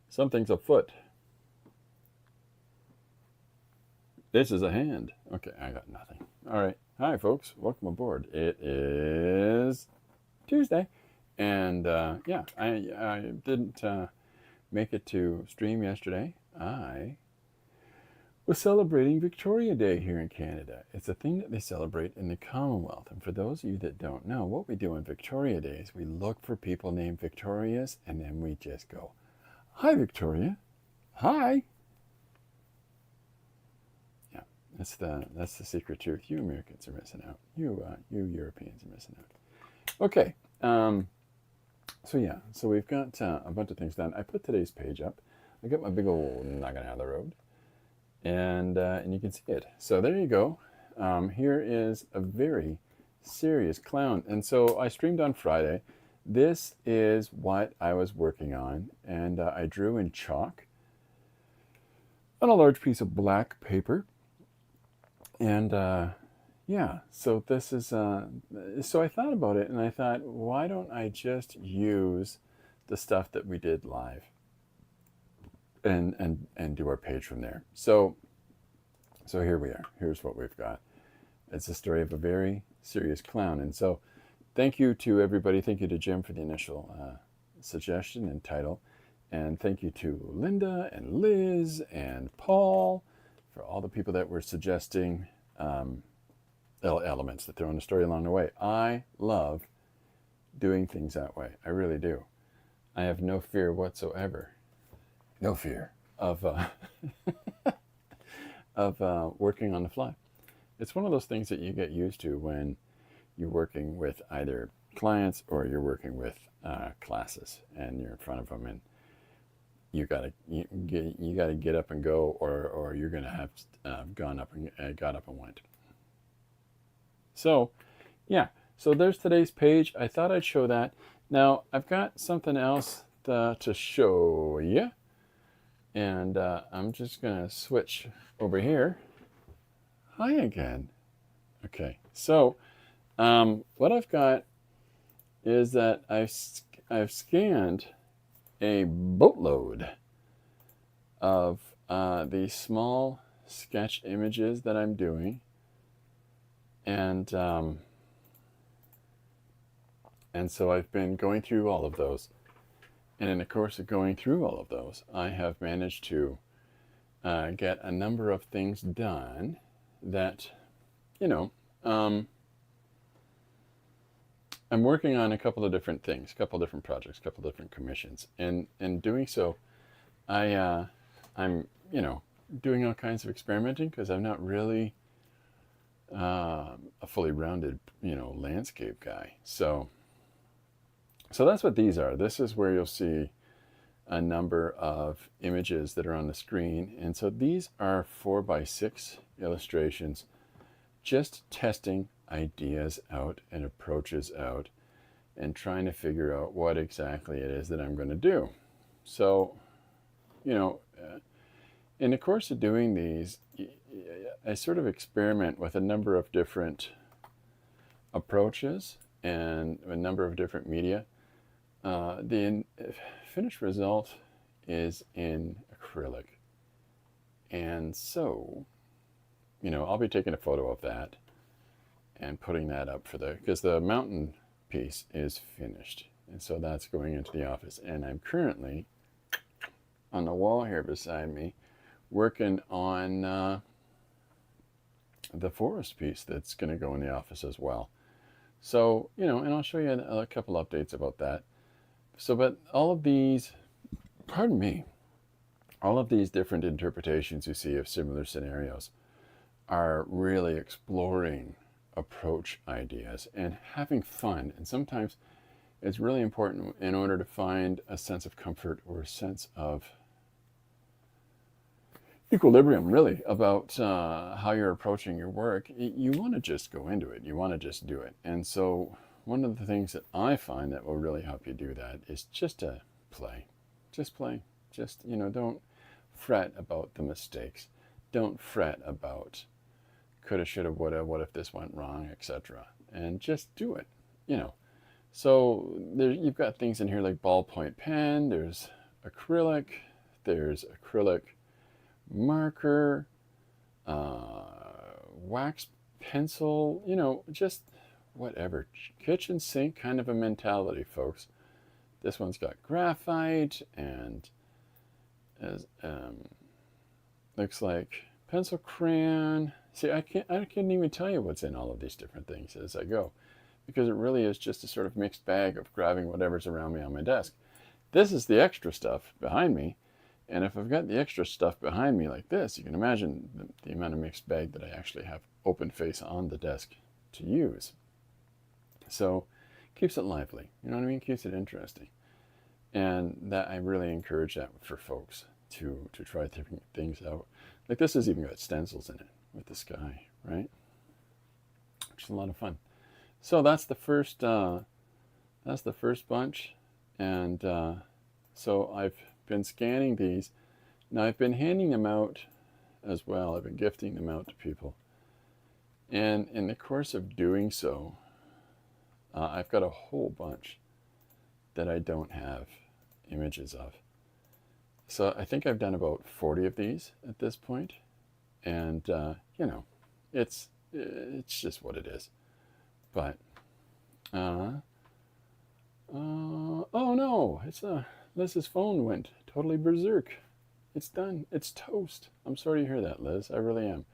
Something's afoot. This is a hand. Okay, I got nothing. All right. Hi, folks. Welcome aboard. It is Tuesday. And yeah, I didn't make it to stream yesterday. I was celebrating Victoria Day here in Canada. It's a thing that they celebrate in the Commonwealth. And for those of you that don't know, what we do on Victoria Day is we look for people named Victorious and then we just go, "Hi, Victoria. Hi." Yeah, that's the secret truth. You Americans are missing out. You Europeans are missing out. Okay. So yeah, so we've got a bunch of things done. I put today's page up. I got my big old noggin out of the road, and you can see it. So there you go. Here is a very serious clown. And so I streamed on Friday. This is what I was working on, and I drew in chalk on a large piece of black paper. And yeah, so this is so I thought about it, and I thought, why don't I just use the stuff that we did live and do our page from there. So here we are. Here's what we've got. It's a story of a very serious clown. And so thank you to everybody. Thank you to Jim for the initial suggestion and title. And thank you to Linda and Liz and Paul for all the people that were suggesting elements that throw in the story along the way. I love doing things that way. I really do. I have no fear whatsoever. No fear of working on the fly. It's one of those things that you get used to when you're working with either clients or you're working with classes, and you're in front of them, and you gotta get up and go, or you're gonna have got up and went. So yeah, so there's today's page. I thought I'd show that. Now I've got something else to show you. And I'm just going to switch over here. Hi again. Okay, so what I've got is that I've scanned a boatload of these small sketch images that I'm doing. And so I've been going through all of those. And in the course of going through all of those, I have managed to get a number of things done that, I'm working on a couple of different things, a couple of different projects, a couple of different commissions. And in doing so, I'm, doing all kinds of experimenting because I'm not really a fully rounded, landscape guy. So that's what these are. This is where you'll see a number of images that are on the screen. And so these are 4x6 illustrations, just testing ideas out and approaches out and trying to figure out what exactly it is that I'm going to do. So, in the course of doing these, I sort of experiment with a number of different approaches and a number of different media. The finished result is in acrylic. And so, I'll be taking a photo of that and putting that up because the mountain piece is finished. And so that's going into the office. And I'm currently on the wall here beside me working on the forest piece that's going to go in the office as well. So, and I'll show you a couple updates about that. So, but all of these different interpretations you see of similar scenarios are really exploring approach ideas and having fun. And sometimes it's really important in order to find a sense of comfort or a sense of equilibrium, really, about how you're approaching your work. You want to just go into it. You want to just do it. And so one of the things that I find that will really help you do that is just to play. Just play. Just, don't fret about the mistakes. Don't fret about coulda, shoulda, woulda, what if this went wrong, etc. And just do it. So there, you've got things in here like ballpoint pen, there's acrylic marker, wax pencil, just whatever. Kitchen sink kind of a mentality, folks. This one's got graphite and as looks like pencil crayon. See, I can't even tell you what's in all of these different things as I go, because it really is just a sort of mixed bag of grabbing whatever's around me on my desk. This is the extra stuff behind me, and if I've got the extra stuff behind me like this, you can imagine the amount of mixed bag that I actually have open face on the desk to use. So keeps it lively, you know what I mean? Keeps it interesting. And that I really encourage that for folks to try different things out. Like this has even got stencils in it with the sky, right? Which is a lot of fun. So that's the first bunch, and so I've been scanning these. Now I've been handing them out as well. I've been gifting them out to people, and in the course of doing so, I've got a whole bunch that I don't have images of. So I think I've done about 40 of these at this point, and it's just what it is. But oh no, it's Liz's phone went totally berserk. It's done. It's toast. I'm sorry to hear that, Liz. I really am.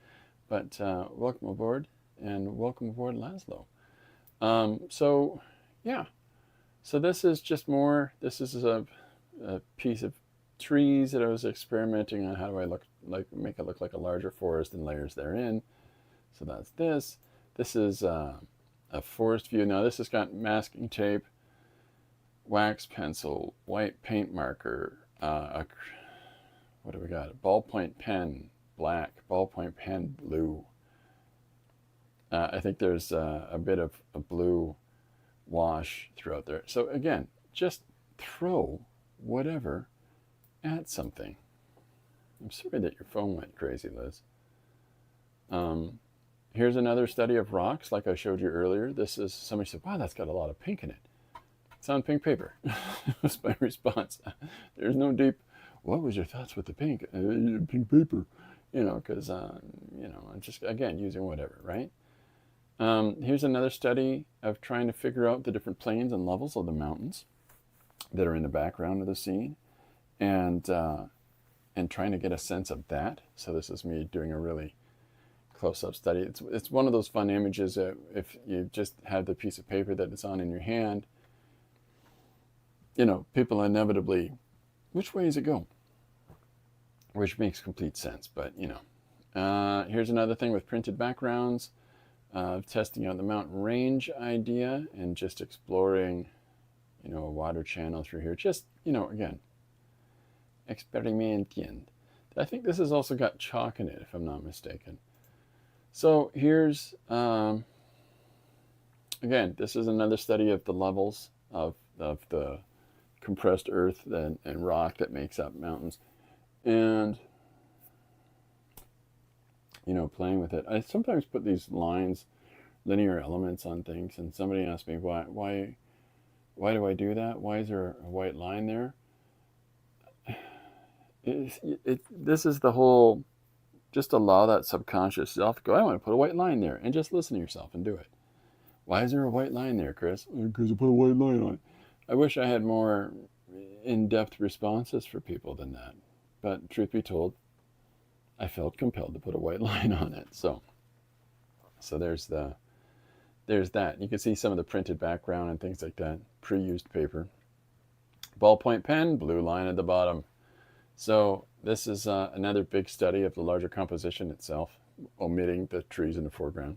But welcome aboard, and welcome aboard, Laszlo. So yeah. So this is just more. This is a piece of trees that I was experimenting on. How do I make it look like a larger forest and layers therein? So that's this. This is a forest view. Now this has got masking tape, wax pencil, white paint marker, what do we got? A ballpoint pen, black, ballpoint pen, blue. I think there's a bit of a blue wash throughout there. So again, just throw whatever at something. I'm sorry that your phone went crazy, Liz. Here's another study of rocks, like I showed you earlier. This is, somebody said, wow, that's got a lot of pink in it. It's on pink paper. Was my response. There's no deep, what was your thoughts with the pink? Pink paper. Because, I'm just, again, using whatever, right? Here's another study of trying to figure out the different planes and levels of the mountains that are in the background of the scene, and trying to get a sense of that. So this is me doing a really close-up study. It's one of those fun images that if you just have the piece of paper that it's on in your hand, people inevitably, which way does it go? Which makes complete sense, but here's another thing with printed backgrounds, testing out the mountain range idea and just exploring, a water channel through here. Just, again, experimenting. I think this has also got chalk in it, if I'm not mistaken. So here's, again, this is another study of the levels of the compressed earth and rock that makes up mountains. And, playing with it. I sometimes put these lines, linear elements on things, and somebody asked me, why do I do that? Why is there a white line there? This is the whole, just allow that subconscious self to go, I want to put a white line there, and just listen to yourself and do it. Why is there a white line there, Chris? Because I put a white line on it. I wish I had more in-depth responses for people than that. But truth be told, I felt compelled to put a white line on it. So there's that. You can see some of the printed background and things like that, pre-used paper. Ballpoint pen, blue line at the bottom. So this is another big study of the larger composition itself, omitting the trees in the foreground,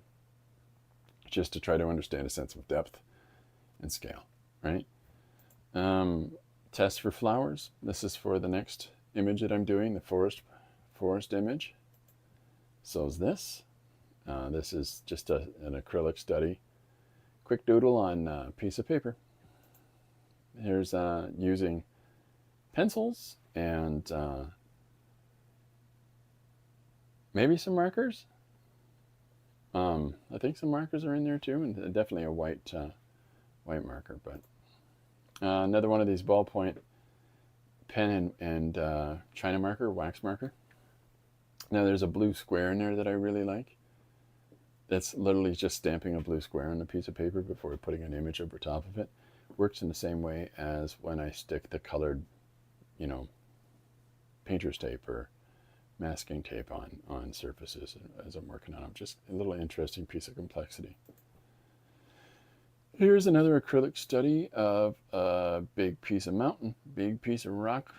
just to try to understand a sense of depth and scale, right? Test for flowers. This is for the next image that I'm doing, the forest image. So is this. This is just an acrylic study. Quick doodle on a piece of paper. Here's using pencils and maybe some markers. I think some markers are in there too, and definitely a white white marker. But another one of these ballpoint pen and China marker, wax marker. Now there's a blue square in there that I really like. That's literally just stamping a blue square on a piece of paper before putting an image over top of it. Works in the same way as when I stick the colored, painter's tape or masking tape on surfaces as I'm working on them. Just a little interesting piece of complexity. Here's another acrylic study of a big piece of mountain, big piece of rock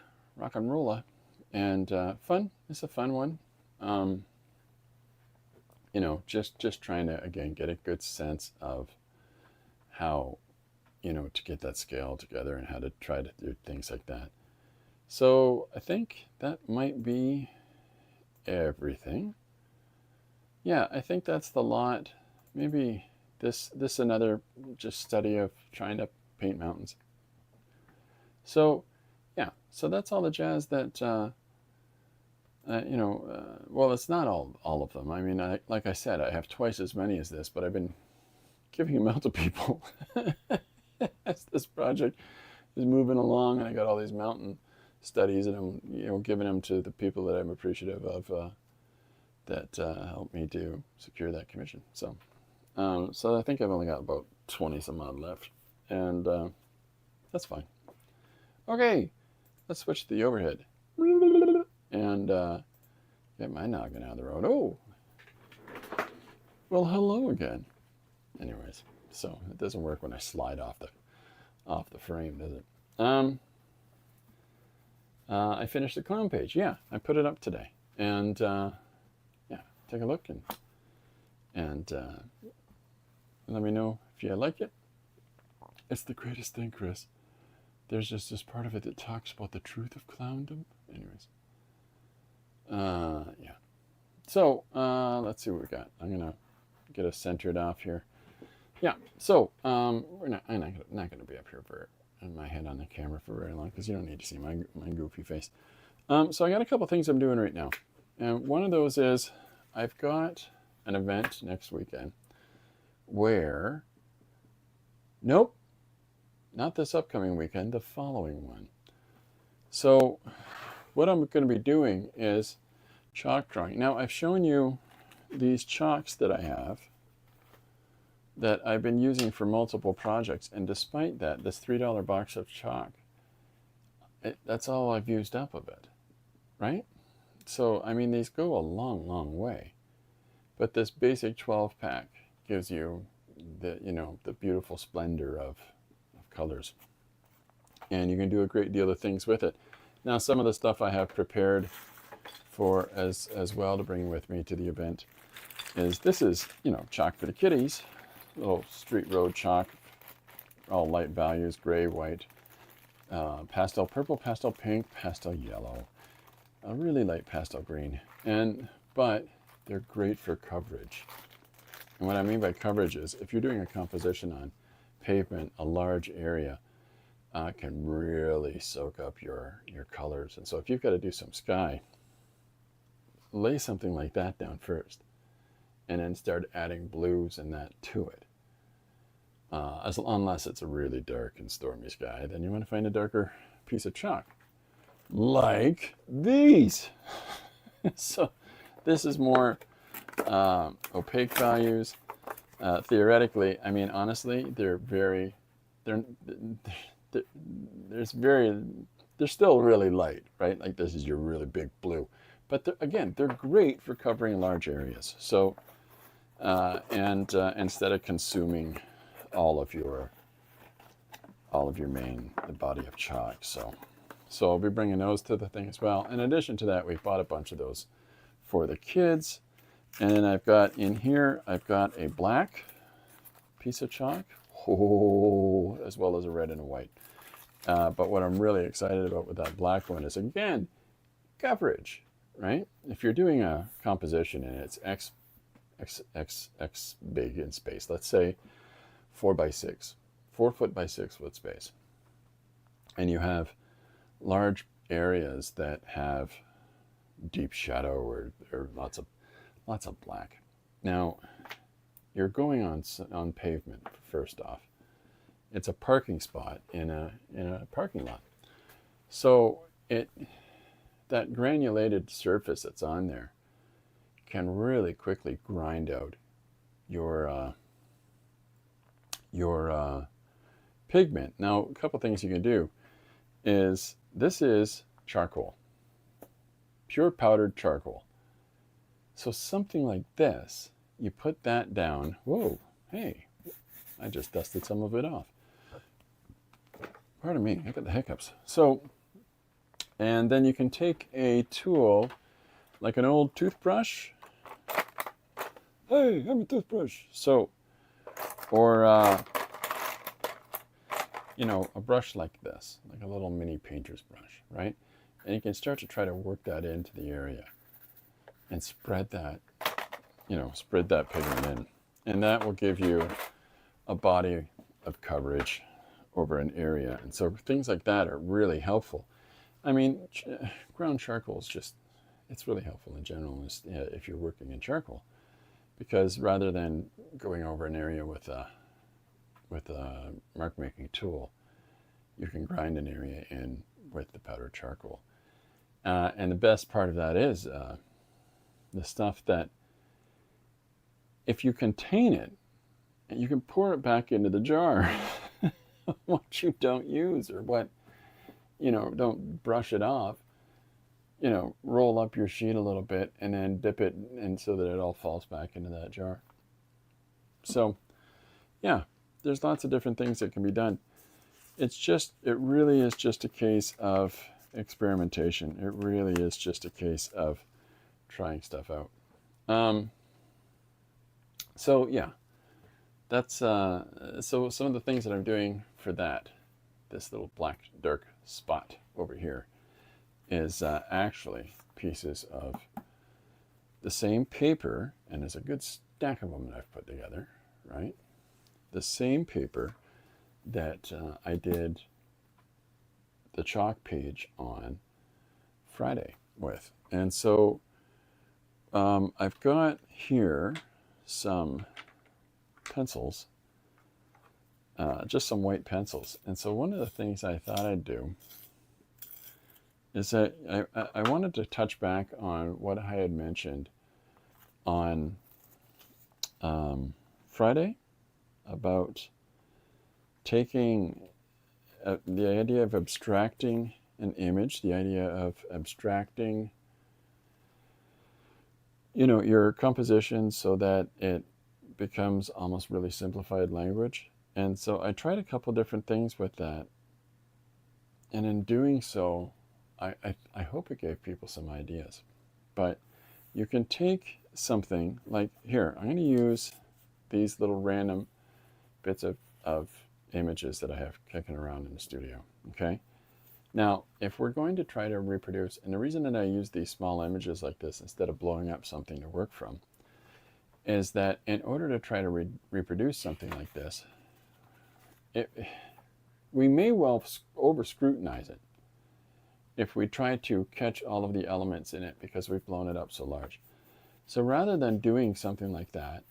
and rolla, and fun. It's a fun one. Just trying to, again, get a good sense of how, to get that scale together and how to try to do things like that. So I think that might be everything. Yeah, I think that's the lot. Maybe this another just study of trying to paint mountains. So yeah, so that's all the jazz that well, it's not all of them. I mean, like I said, I have twice as many as this, but I've been giving them out to people as this project is moving along, and I got all these mountain studies, and I'm giving them to the people that I'm appreciative of that helped me to secure that commission. So I think I've only got about 20 some odd left, and that's fine. Okay, let's switch to the overhead and get my noggin out of the road. Oh, well, hello again. Anyways, so it doesn't work when I slide off the frame, does it? I finished the clown page. Yeah, I put it up today, and yeah, take a look and let me know if you like it. It's the greatest thing, Chris. There's just this part of it that talks about the truth of clowndom. Anyways, yeah. So let's see what we got. I'm gonna get us centered off here. Yeah. So I'm not gonna be up here for my head on the camera for very long because you don't need to see my goofy face. So I got a couple things I'm doing right now, and one of those is I've got an event next weekend where, nope, not this upcoming weekend, the following one. So what I'm going to be doing is chalk drawing. Now I've shown you these chalks that I have that I've been using for multiple projects, and despite that, this $3 box of chalk, that's all I've used up of it, right? So I mean, these go a long way, but this basic 12-pack gives you the beautiful splendor of colors, and you can do a great deal of things with it. Now, some of the stuff I have prepared for as well to bring with me to the event this is chalk for the kiddies, little street road chalk, all light values, gray, white, pastel purple, pastel pink, pastel yellow, a really light pastel green, but they're great for coverage. And what I mean by coverage is if you're doing a composition on pavement, a large area can really soak up your colors. And so if you've got to do some sky, lay something like that down first, and then start adding blues and that to it. Unless it's a really dark and stormy sky, then you want to find a darker piece of chalk, like these. So this is more opaque values. Theoretically, I mean, honestly, they're still really light, right? Like this is your really big blue, but they're great for covering large areas. So, instead of consuming all of your the body of chalk, so I'll be bringing those to the thing as well. In addition to that, we bought a bunch of those for the kids, and then I've got a black piece of chalk, as well as a red and a white. But what I'm really excited about with that black one is, again, coverage, right? If you're doing a composition and it's X big in space, let's say 4 foot by 6 foot space, and you have large areas that have deep shadow or lots of black. Now, you're going on pavement first off, it's a parking spot in a parking lot. So that granulated surface that's on there can really quickly grind out your pigment. Now, a couple things you can do is, this is charcoal, pure powdered charcoal. So something like this, you put that down. Whoa, hey, I just dusted some of it off. Pardon me, I got the hiccups. So, and then you can take a tool, like an old toothbrush. Hey, I'm a toothbrush. So, or, you know, a brush like this, like a little mini painter's brush, right? And you can start to try to work that into the area and spread that, you know, spread that pigment in. And that will give you a body of coverage over an area. And so things like that are really helpful. I mean, ground charcoal is just, it's really helpful in general if you're working in charcoal, because rather than going over an area with a mark making tool, you can grind an area in with the powdered charcoal. And the best part of that is the stuff that, if you contain it, you can pour it back into the jar. What you don't use, or what, you know, don't brush it off, you know, roll up your sheet a little bit and then dip it in so that it all falls back into that jar. So, yeah, there's lots of different things that can be done. It really is just a case of experimentation. It really is just a case of trying stuff out. So yeah, that's so some of the things that I'm doing for this little black dark spot over here is actually pieces of the same paper, and there's a good stack of them that I've put together, right? The same paper that I did the chalk page on Friday with. And so I've got here some pencils, just some white pencils. And so one of the things I thought I'd do is that I wanted to touch back on what I had mentioned on Friday about taking the idea of abstracting an image, the idea of abstracting, you know, your composition so that it becomes almost really simplified language. And so I tried a couple different things with that. And in doing so, I hope it gave people some ideas. But you can take something like, here, I'm going to use these little random bits of images that I have kicking around in the studio, okay? Now, if we're going to try to reproduce, and the reason that I use these small images like this instead of blowing up something to work from, is that in order to try to reproduce something like this, we may well over-scrutinize it if we try to catch all of the elements in it because we've blown it up so large. So rather than doing something like that,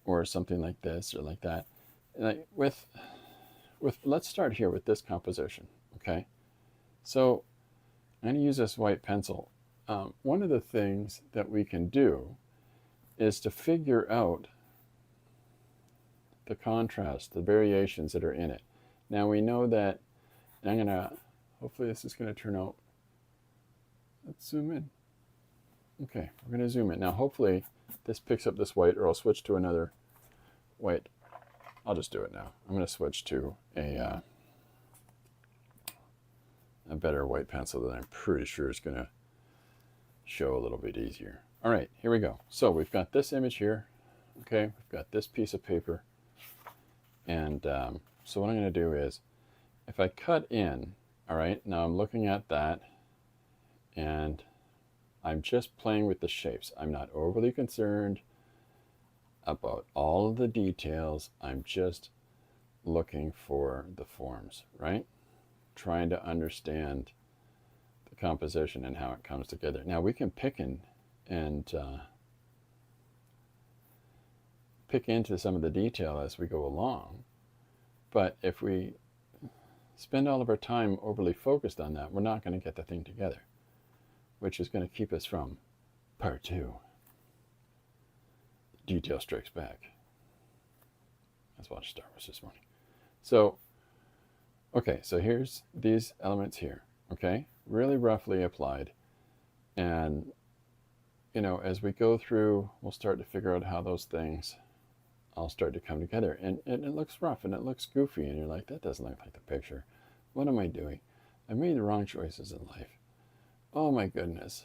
or something like this, or like that, like let's start here with this composition, okay? So I'm going to use this white pencil. One of the things that we can do is to figure out the contrast, the variations that are in it. Now we know that, and hopefully this is going to turn out, let's zoom in. Okay, we're going to zoom in. Now hopefully this picks up this white, or I'll switch to another white. I'll just do it now. I'm going to switch to a better white pencil that I'm pretty sure is going to show a little bit easier. All right, here we go. So we've got this image here. Okay, we've got this piece of paper. And so what I'm going to do is, if I cut in, all right, now I'm looking at that, and I'm just playing with the shapes. I'm not overly concerned about all of the details. I'm just looking for the forms, right? Trying to understand the composition and how it comes together. Now we can pick into some of the detail as we go along, But if we spend all of our time overly focused on that, we're not going to get the thing together, which is going to keep us from part 2. Detail Strikes Back. Let's watch Star Wars this morning. So, okay, so here's these elements here, okay? Really roughly applied. And, you know, as we go through, we'll start to figure out how those things all start to come together. And it looks rough and it looks goofy, and you're like, that doesn't look like the picture. What am I doing? I made the wrong choices in life. Oh my goodness.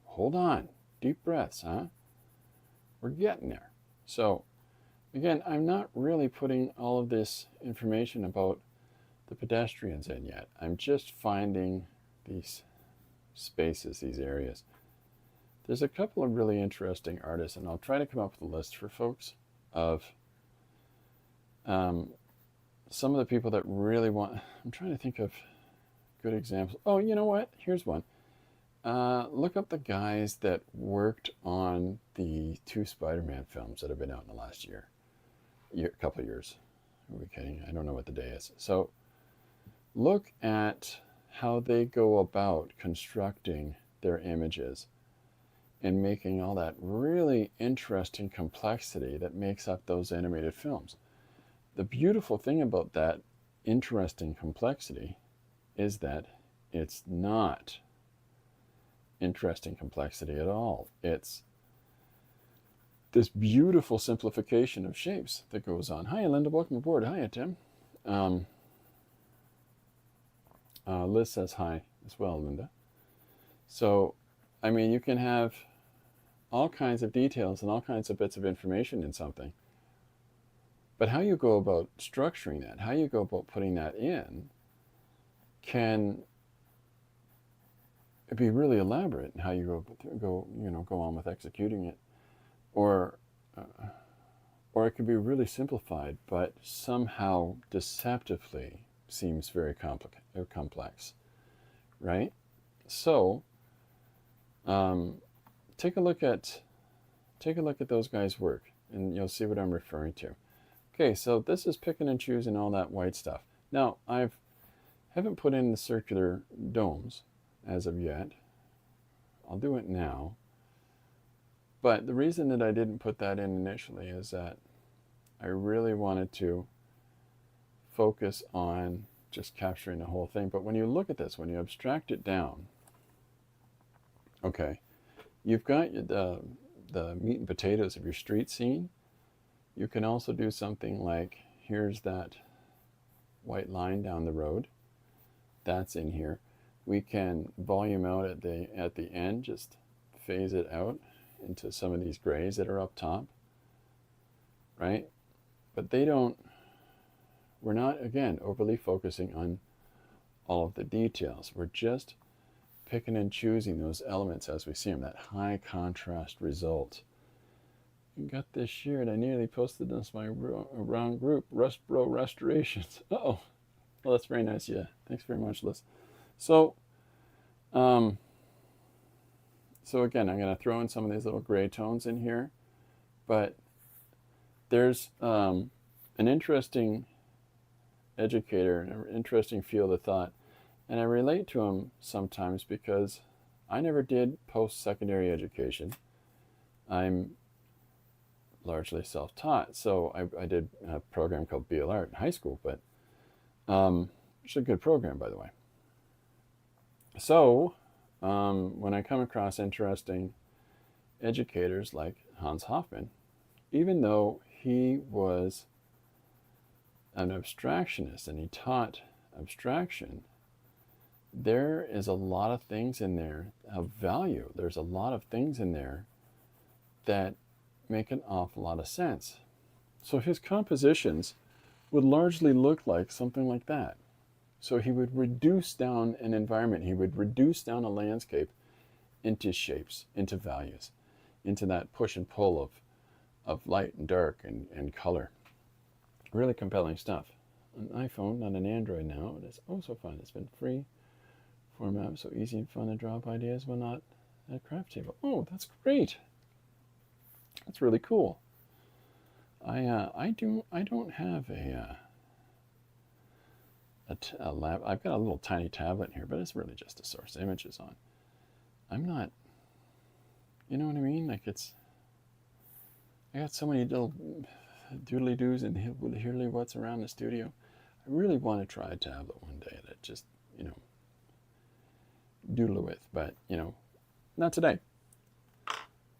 Hold on. Deep breaths, huh? We're getting there. So, again, I'm not really putting all of this information about the pedestrians in yet. I'm just finding these spaces, these areas. There's a couple of really interesting artists, and I'll try to come up with a list for folks of some of the people that really want. I'm trying to think of good examples. Oh, you know what? Here's one. Look up the guys that worked on the 2 Spider-Man films that have been out in the last year, couple of years. Are we kidding? I don't know what the day is. So look at how they go about constructing their images and making all that really interesting complexity that makes up those animated films. The beautiful thing about that interesting complexity is that it's not interesting complexity at all. It's this beautiful simplification of shapes that goes on. Hi, Linda. Welcome aboard. Hiya, Tim. Liz says hi as well, Linda. So, I mean, you can have all kinds of details and all kinds of bits of information in something. But how you go about structuring that, how you go about putting that in, can be really elaborate in how you go on with executing it, or it could be really simplified, but somehow deceptively seems very complex, right? So, take a look at those guys' work, and you'll see what I'm referring to. Okay, so this is picking and choosing all that white stuff. Now, haven't put in the circular domes as of yet. I'll do it now. But the reason that I didn't put that in initially is that I really wanted to focus on just capturing the whole thing. But when you look at this, when you abstract it down, okay, you've got the meat and potatoes of your street scene. You can also do something like, here's that white line down the road. That's in here. We can volume out at the end, just phase it out into some of these grays that are up top, right? But we're not, again, overly focusing on all of the details. We're just picking and choosing those elements as we see them, that high contrast result. You got this shirt. I nearly posted this my wrong group, Rust Bro Restorations. Uh-oh. Well, that's very nice. Yeah. Thanks very much, Liz. So, again, I'm going to throw in some of these little gray tones in here, but there's an interesting educator, an interesting field of thought, and I relate to him sometimes because I never did post-secondary education. I'm largely self-taught, so I did a program called BL Art in high school, but it's a good program, by the way. So when I come across interesting educators like Hans Hofmann, even though he was an abstractionist and he taught abstraction, there is a lot of things in there of value. There's a lot of things in there that make an awful lot of sense. So his compositions would largely look like something like that. So he would reduce down an environment, he would reduce down a landscape into shapes, into values, into that push and pull of light and dark and color. Really compelling stuff. An iPhone, not an Android now. It is oh so fun. It's been free format, so easy and fun to draw up ideas when not at a craft table. Oh, that's great. That's really cool. I don't have a lab. I've got a little tiny tablet here, but it's really just a source images on. I'm not, you know what I mean? Like I got so many little doodly doos and hearly what's around the studio. I really want to try a tablet one day that just, you know, doodle with, but, you know, not today.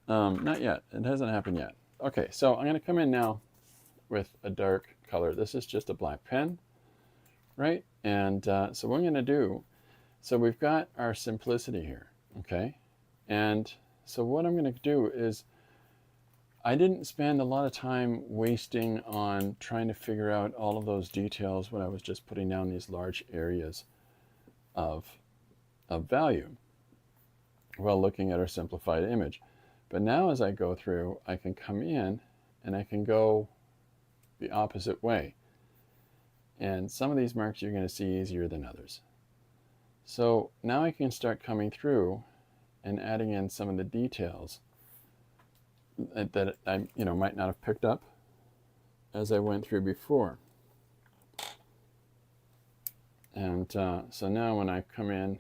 Not yet. It hasn't happened yet. Okay, so I'm going to come in now with a dark color. This is just a black pen, right? And so what I'm going to do, so we've got our simplicity here, okay? And so what I'm going to do is, I didn't spend a lot of time wasting on trying to figure out all of those details when I was just putting down these large areas of value while looking at our simplified image. But now as I go through, I can come in and I can go the opposite way. And some of these marks you're going to see easier than others. So now I can start coming through and adding in some of the details that I might not have picked up as I went through before. And so now when I come in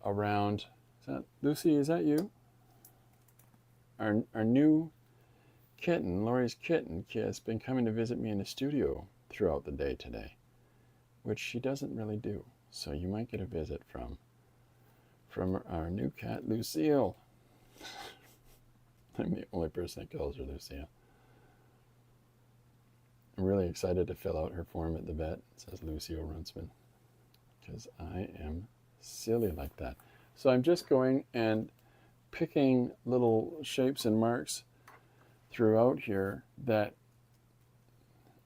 around, is that Lucy, is that you? Our new kitten, Lori's kitten, has been coming to visit me in the studio throughout the day today, which she doesn't really do. So you might get a visit from our new cat, Lucille. I'm the only person that calls her Lucille. I'm really excited to fill out her form at the vet. It says Lucille Runsman, because I am silly like that. So I'm just going and picking little shapes and marks throughout here that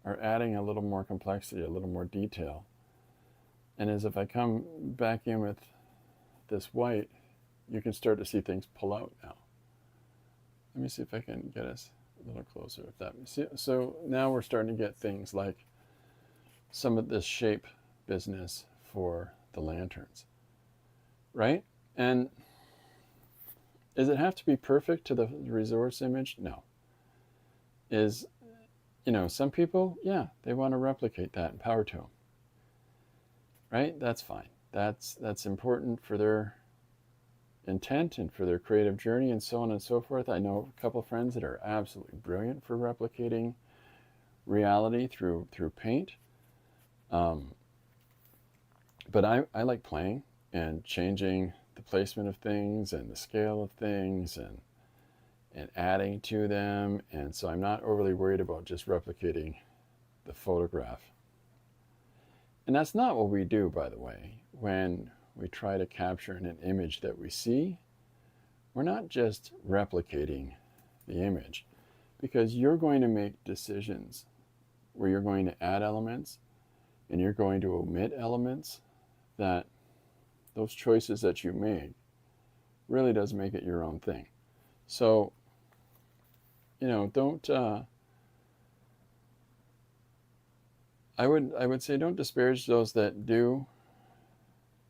are adding a little more complexity, a little more detail. And as if I come back in with this white, you can start to see things pull out now. Let me see if I can get us a little closer with that. So now we're starting to get things like some of this shape business for the lanterns, right? And does it have to be perfect to the resource image? No. Is, some people, yeah, they want to replicate that in Power Tool, right? That's fine. That's important for their intent and for their creative journey and so on and so forth. I know a couple of friends that are absolutely brilliant for replicating reality through paint. But I like playing and changing the placement of things and the scale of things and adding to them. And so I'm not overly worried about just replicating the photograph. And that's not what we do, by the way, when we try to capture in an image that we see. We're not just replicating the image, because you're going to make decisions where you're going to add elements and you're going to omit elements. That those choices that you make really does make it your own thing. So, don't, I would say don't disparage those that do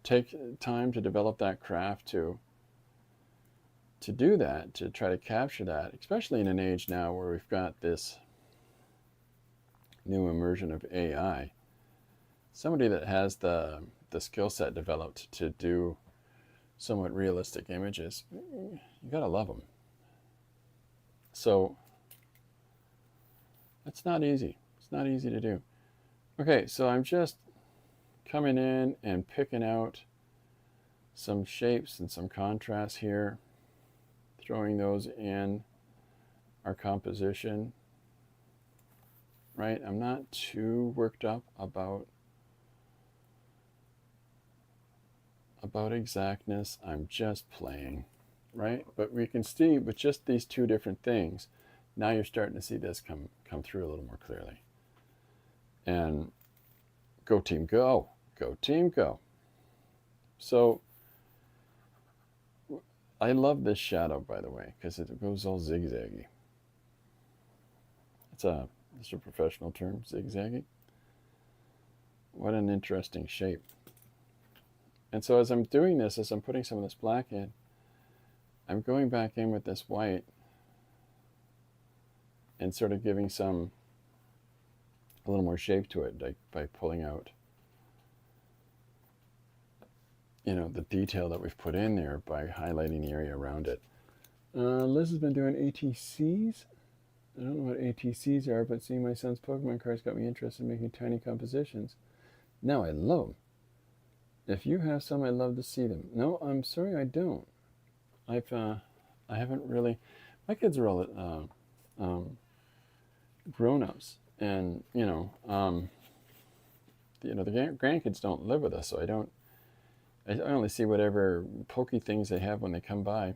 take time to develop that craft to do that, to try to capture that, especially in an age now where we've got this new immersion of AI. Somebody that has the skill set developed to do somewhat realistic images, you gotta love them. So it's not easy. It's not easy to do. Okay, so I'm just coming in and picking out some shapes and some contrast here, throwing those in our composition, right? I'm not too worked up about exactness. I'm just playing, right? But we can see with just these two different things, now you're starting to see this come through a little more clearly. And go team go, go team go. So I love this shadow, by the way, because it goes all zigzaggy. It's a professional term, zigzaggy. What an interesting shape. And so as I'm doing this, as I'm putting some of this black in, I'm going back in with this white and sort of giving a little more shape to it, like by pulling out, the detail that we've put in there by highlighting the area around it. Liz has been doing ATCs. I don't know what ATCs are, but seeing my son's Pokemon cards got me interested in making tiny compositions. Now I love them. If you have some, I'd love to see them. No, I'm sorry, I don't. I haven't really. My kids are all grown-ups, and the grandkids don't live with us, so I don't. I only see whatever pokey things they have when they come by.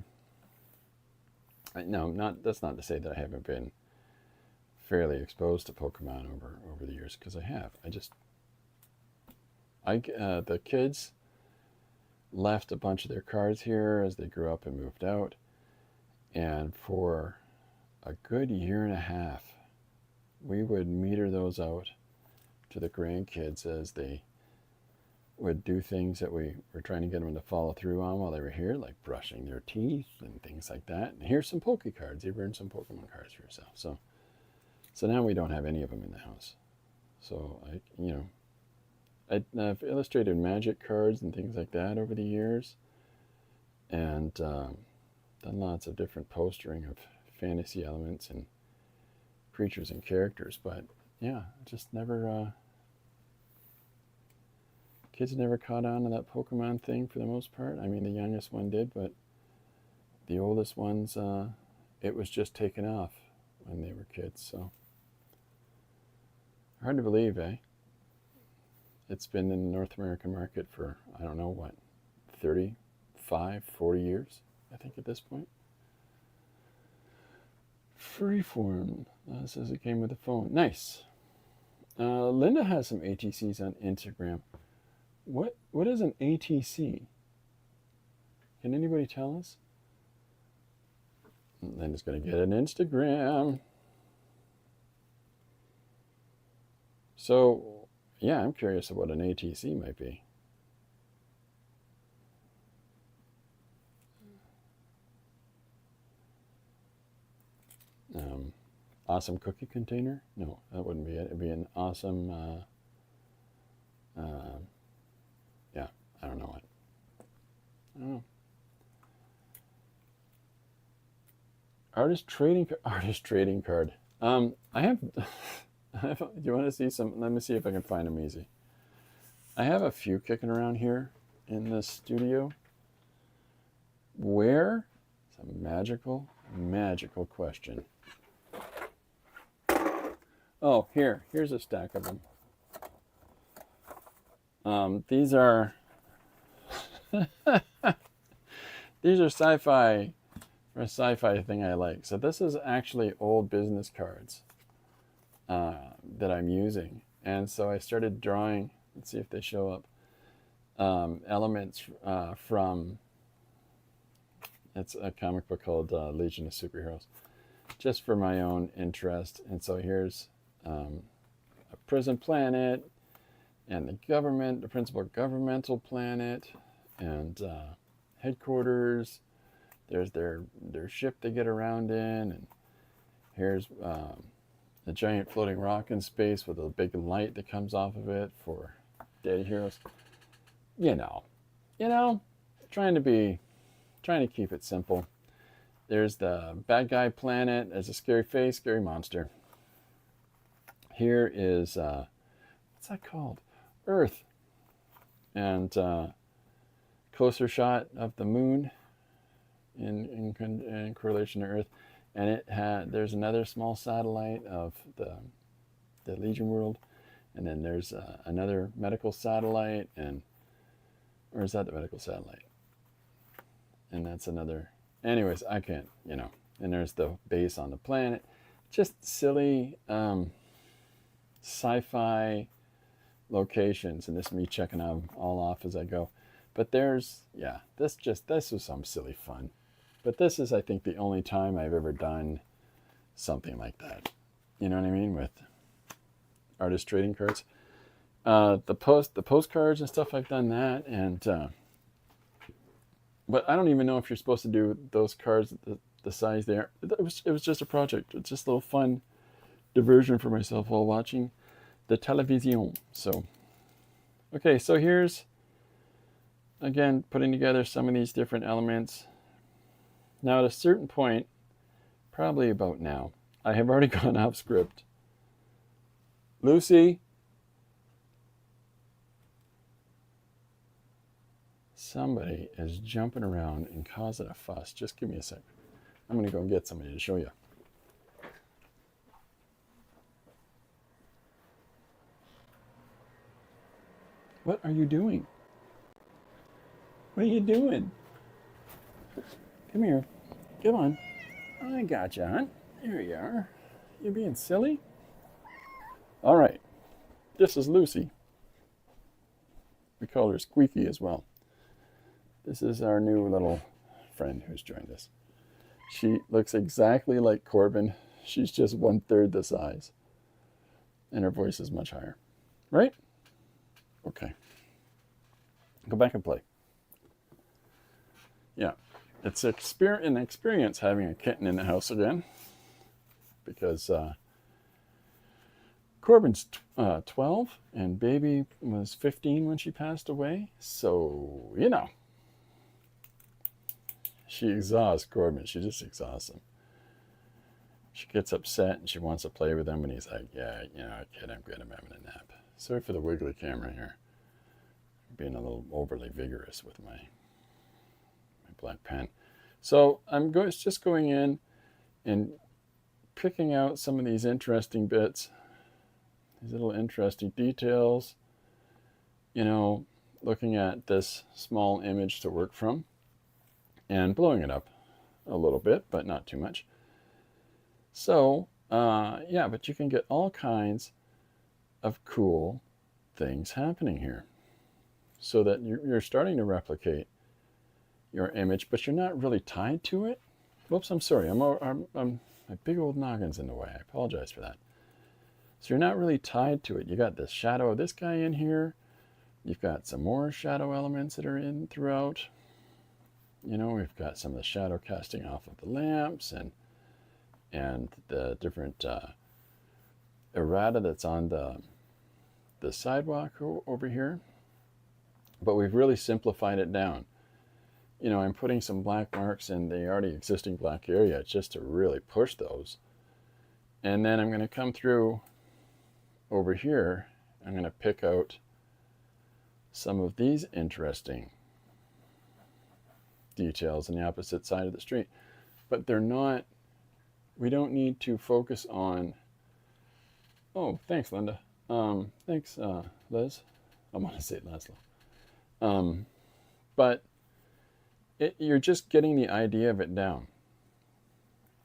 That's not to say that I haven't been fairly exposed to Pokemon over the years, because I have. The kids left a bunch of their cards here as they grew up and moved out, and for a good year and a half, we would meter those out to the grandkids as they would do things that we were trying to get them to follow through on while they were here, like brushing their teeth and things like that. And here's some Poke cards. You've earned some Pokemon cards for yourself. So now we don't have any of them in the house. So I've illustrated magic cards and things like that over the years, and done lots of different postering of fantasy elements and creatures and characters. But yeah, just never. Kids never caught on to that Pokemon thing for the most part. I mean, the youngest one did, but the oldest ones, it was just taken off when they were kids. So hard to believe, eh? It's been in the North American market for, I don't know what, 35, 40 years, I think, at this point. Freeform says it came with a phone. Nice. Linda has some ATCs on Instagram. What is an ATC? Can anybody tell us? Linda's going to get an Instagram. So, yeah, I'm curious of what an ATC might be. Awesome cookie container? No, that wouldn't be it. It'd be an awesome, I don't know what. I don't know. Artist trading card. I have, do you want to see some? Let me see if I can find them easy. I have a few kicking around here in the studio. Where? It's a magical question. Oh, here's a stack of them. These are these are sci-fi, for a sci-fi thing I like. So this is actually old business cards that I'm using, and so I started drawing. Let's see if they show up. Elements from, it's a comic book called Legion of Superheroes, just for my own interest. And so here's a prison planet, and the principal governmental planet, and headquarters. There's their ship they get around in, and here's a giant floating rock in space with a big light that comes off of it for dead heroes. Trying to keep it simple. There's the bad guy planet. There's a scary face, scary monster. Here is what's that called? Earth, and closer shot of the moon in correlation to Earth, and there's another small satellite of the Legion world, and then there's another medical satellite, or is that the medical satellite? And that's another. Anyways, I can't, and there's the base on the planet. Just silly sci-fi locations, and this is me checking them all off as I go. But this was some silly fun. But this is, I think, the only time I've ever done something like that. You know what I mean? With artist trading cards. The postcards and stuff, I've done that, and but I don't even know if you're supposed to do those cards the size they are. It was just a project. It's just a little fun diversion for myself while watching the television. So, okay, so here's, again, putting together some of these different elements. Now, at a certain point, probably about now, I have already gone off script. Lucy? Somebody is jumping around and causing a fuss. Just give me a sec. I'm going to go and get somebody to show you. What are you doing? What are you doing? Come here. Come on. I got you, hon. Here you are. You being silly? All right. This is Lucy. We call her Squeaky as well. This is our new little friend who's joined us. She looks exactly like Corbin. She's just 1/3 the size. And her voice is much higher. Right? Okay. Go back and play. Yeah. It's an experience having a kitten in the house again. Because Corbin's 12 and baby was 15 when she passed away. So, you know. She exhausts Corbin. She just exhausts him. She gets upset and she wants to play with him. And he's like, yeah, you know, kid, I'm good. I'm having a nap. Sorry for the wiggly camera here. I'm being a little overly vigorous with my black pen. So I'm just going in and picking out some of these interesting bits, these little interesting details, you know, looking at this small image to work from and blowing it up a little bit, but not too much. So, yeah, but you can get all kinds of cool things happening here so that you're starting to replicate your image, but you're not really tied to it. Whoops, I'm sorry. My big old noggin's in the way. I apologize for that. So you're not really tied to it. You got this shadow of this guy in here. You've got some more shadow elements that are in throughout. You know, we've got some of the shadow casting off of the lamps and the different errata that's on the sidewalk over here. But we've really simplified it down. You know, I'm putting some black marks in the already existing black area just to really push those. And then I'm going to come through over here. I'm going to pick out some of these interesting details on the opposite side of the street. But they're not, we don't need to focus on, oh, thanks, Linda. Thanks, Liz. I want to say Laszlo. But you're just getting the idea of it down.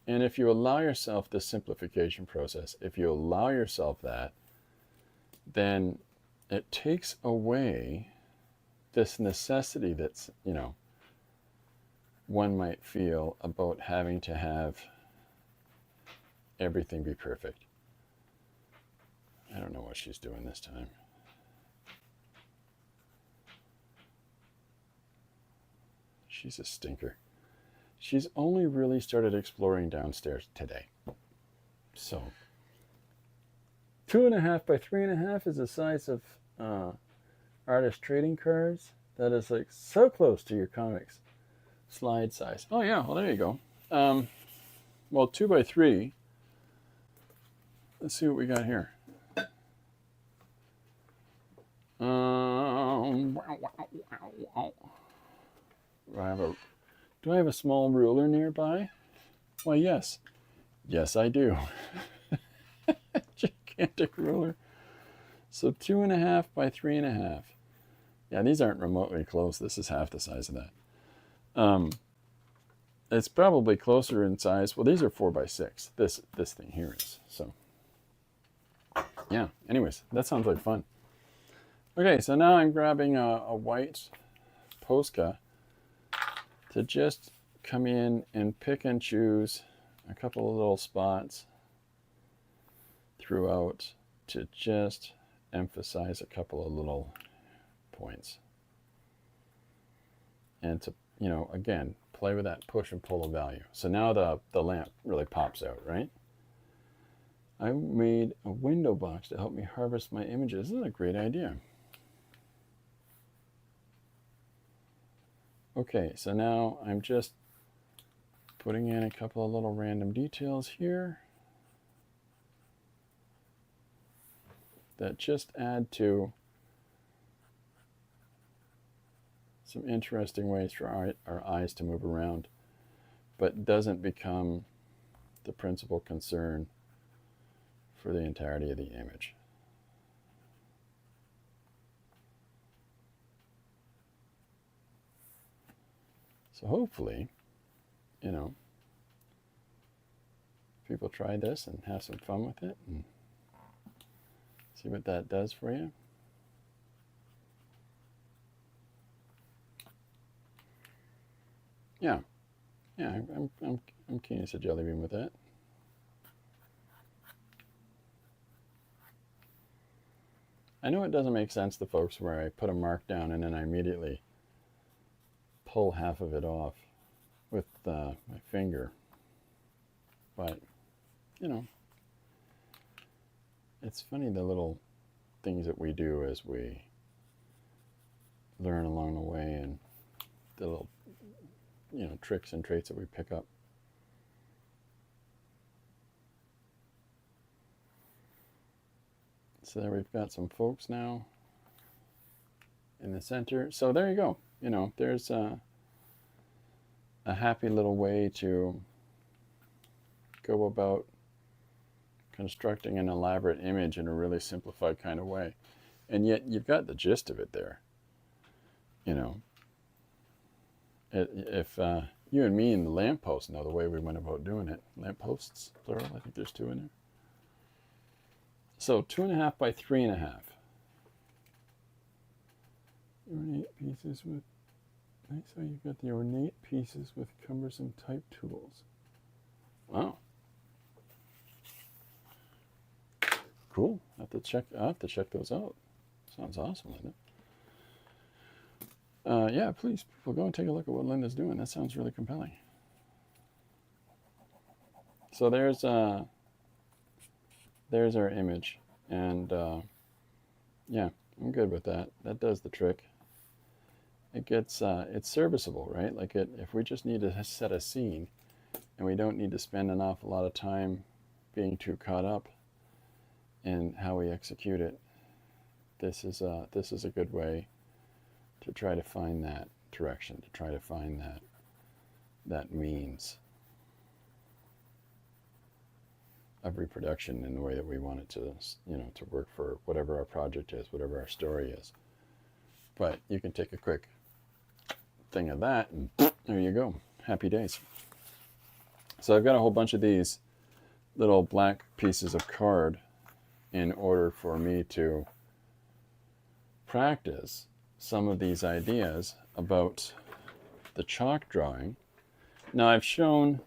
And if you allow yourself this simplification process, if you allow yourself that, then it takes away this necessity that's, you know, one might feel about having to have everything be perfect. I don't know what she's doing this time. She's a stinker. She's only really started exploring downstairs today. So 2.5 by 3.5 is the size of artist trading cards. That is like so close to your comics slide size. Oh yeah, well there you go. Well, 2 by 3. Let's see what we got here. Do I have a small ruler nearby? Why, yes. Yes, I do. Gigantic ruler. So 2.5 by 3.5. Yeah, these aren't remotely close. This is half the size of that. It's probably closer in size. Well, these are 4 by 6. This thing here is. So, yeah. Anyways, that sounds like fun. Okay, so now I'm grabbing a white Posca to just come in and pick and choose a couple of little spots throughout to just emphasize a couple of little points. And to, you know, again, play with that push and pull of value. So now the lamp really pops out, right? I made a window box to help me harvest my images. This is a great idea. Okay, so now I'm just putting in a couple of little random details here that just add to some interesting ways for our eyes to move around, but doesn't become the principal concern for the entirety of the image. So hopefully, you know, people try this and have some fun with it and see what that does for you. Yeah, I'm keen as a jelly bean with that. I know it doesn't make sense to folks where I put a mark down and then I immediately pull half of it off with my finger, but you know, it's funny the little things that we do as we learn along the way and the little, you know, tricks and traits that we pick up. So there we've got some folks now in the center. So there you go. You know, there's a happy little way to go about constructing an elaborate image in a really simplified kind of way. And yet you've got the gist of it there. You know, if you and me and the lamppost know the way we went about doing it. Lampposts, plural, I think there's 2 in there. So 2.5 by 3.5. Ornate pieces with, nice how you've got the ornate pieces with cumbersome type tools. Wow. Cool. I'll have to check those out. Sounds awesome, Linda. Yeah, please, people, go and take a look at what Linda's doing. That sounds really compelling. So there's our image, and yeah, I'm good with that. That does the trick. It gets it's serviceable, right? Like if we just need to set a scene, and we don't need to spend an awful lot of time being too caught up in how we execute it. This is a good way to try to find that direction, to try to find that means of reproduction in the way that we want it to, you know, to work for whatever our project is, whatever our story is. But you can take a quick thing of that, and there you go. Happy days. So I've got a whole bunch of these little black pieces of card in order for me to practice some of these ideas about the chalk drawing. Now I've shown,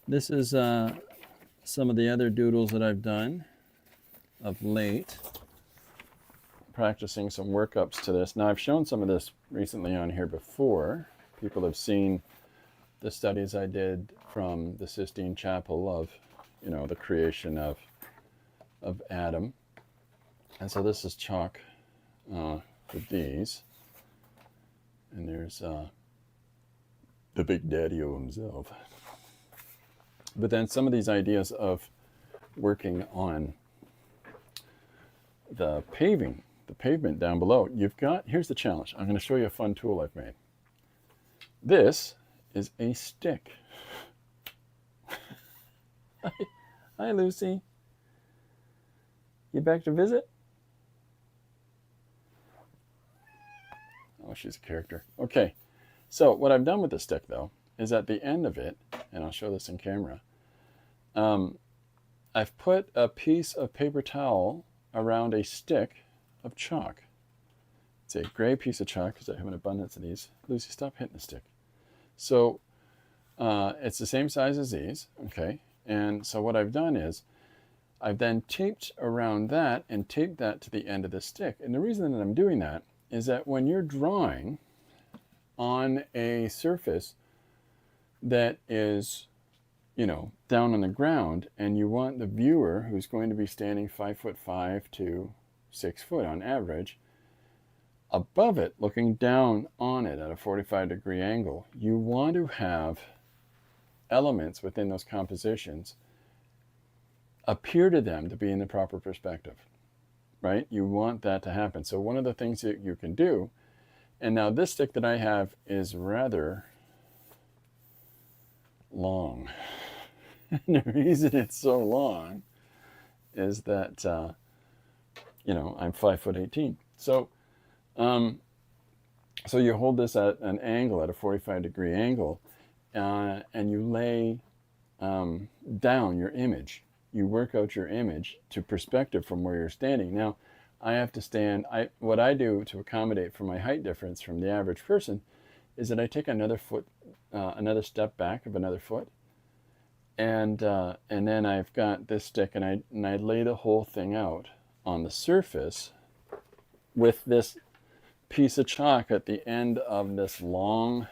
this is some of the other doodles that I've done of late, practicing some workups to this. Now I've shown some of this recently on here before. People have seen the studies I did from the Sistine Chapel of, you know, the creation of Adam. And so this is chalk with these. And there's the big daddy-o himself. But then some of these ideas of working on the pavement down below, you've got, here's the challenge. I'm going to show you a fun tool I've made. This is a stick. Hi, Lucy. You back to visit? Oh, she's a character. Okay, so what I've done with the stick, though, is at the end of it, and I'll show this in camera, I've put a piece of paper towel around a stick of chalk. It's a gray piece of chalk because I have an abundance of these. Lucy, stop hitting the stick. So it's the same size as these, okay? And so what I've done is I've then taped around that and taped that to the end of the stick. And the reason that I'm doing that is that when you're drawing on a surface that is, down on the ground, and you want the viewer, who's going to be standing 5'5" to 6 foot on average, above it, looking down on it at a 45-degree angle. You want to have elements within those compositions appear to them to be in the proper perspective, right? You want that to happen. So one of the things that you can do, and now this stick that I have is rather long. And the reason it's so long is that, I'm 5'18". So you hold this at an angle, at a 45-degree angle, and you lay down your image. You work out your image to perspective from where you're standing. Now, I have to stand. What I do to accommodate for my height difference from the average person is that I take another step back of another foot, and then I've got this stick, and I lay the whole thing out on the surface with this piece of chalk at the end of this long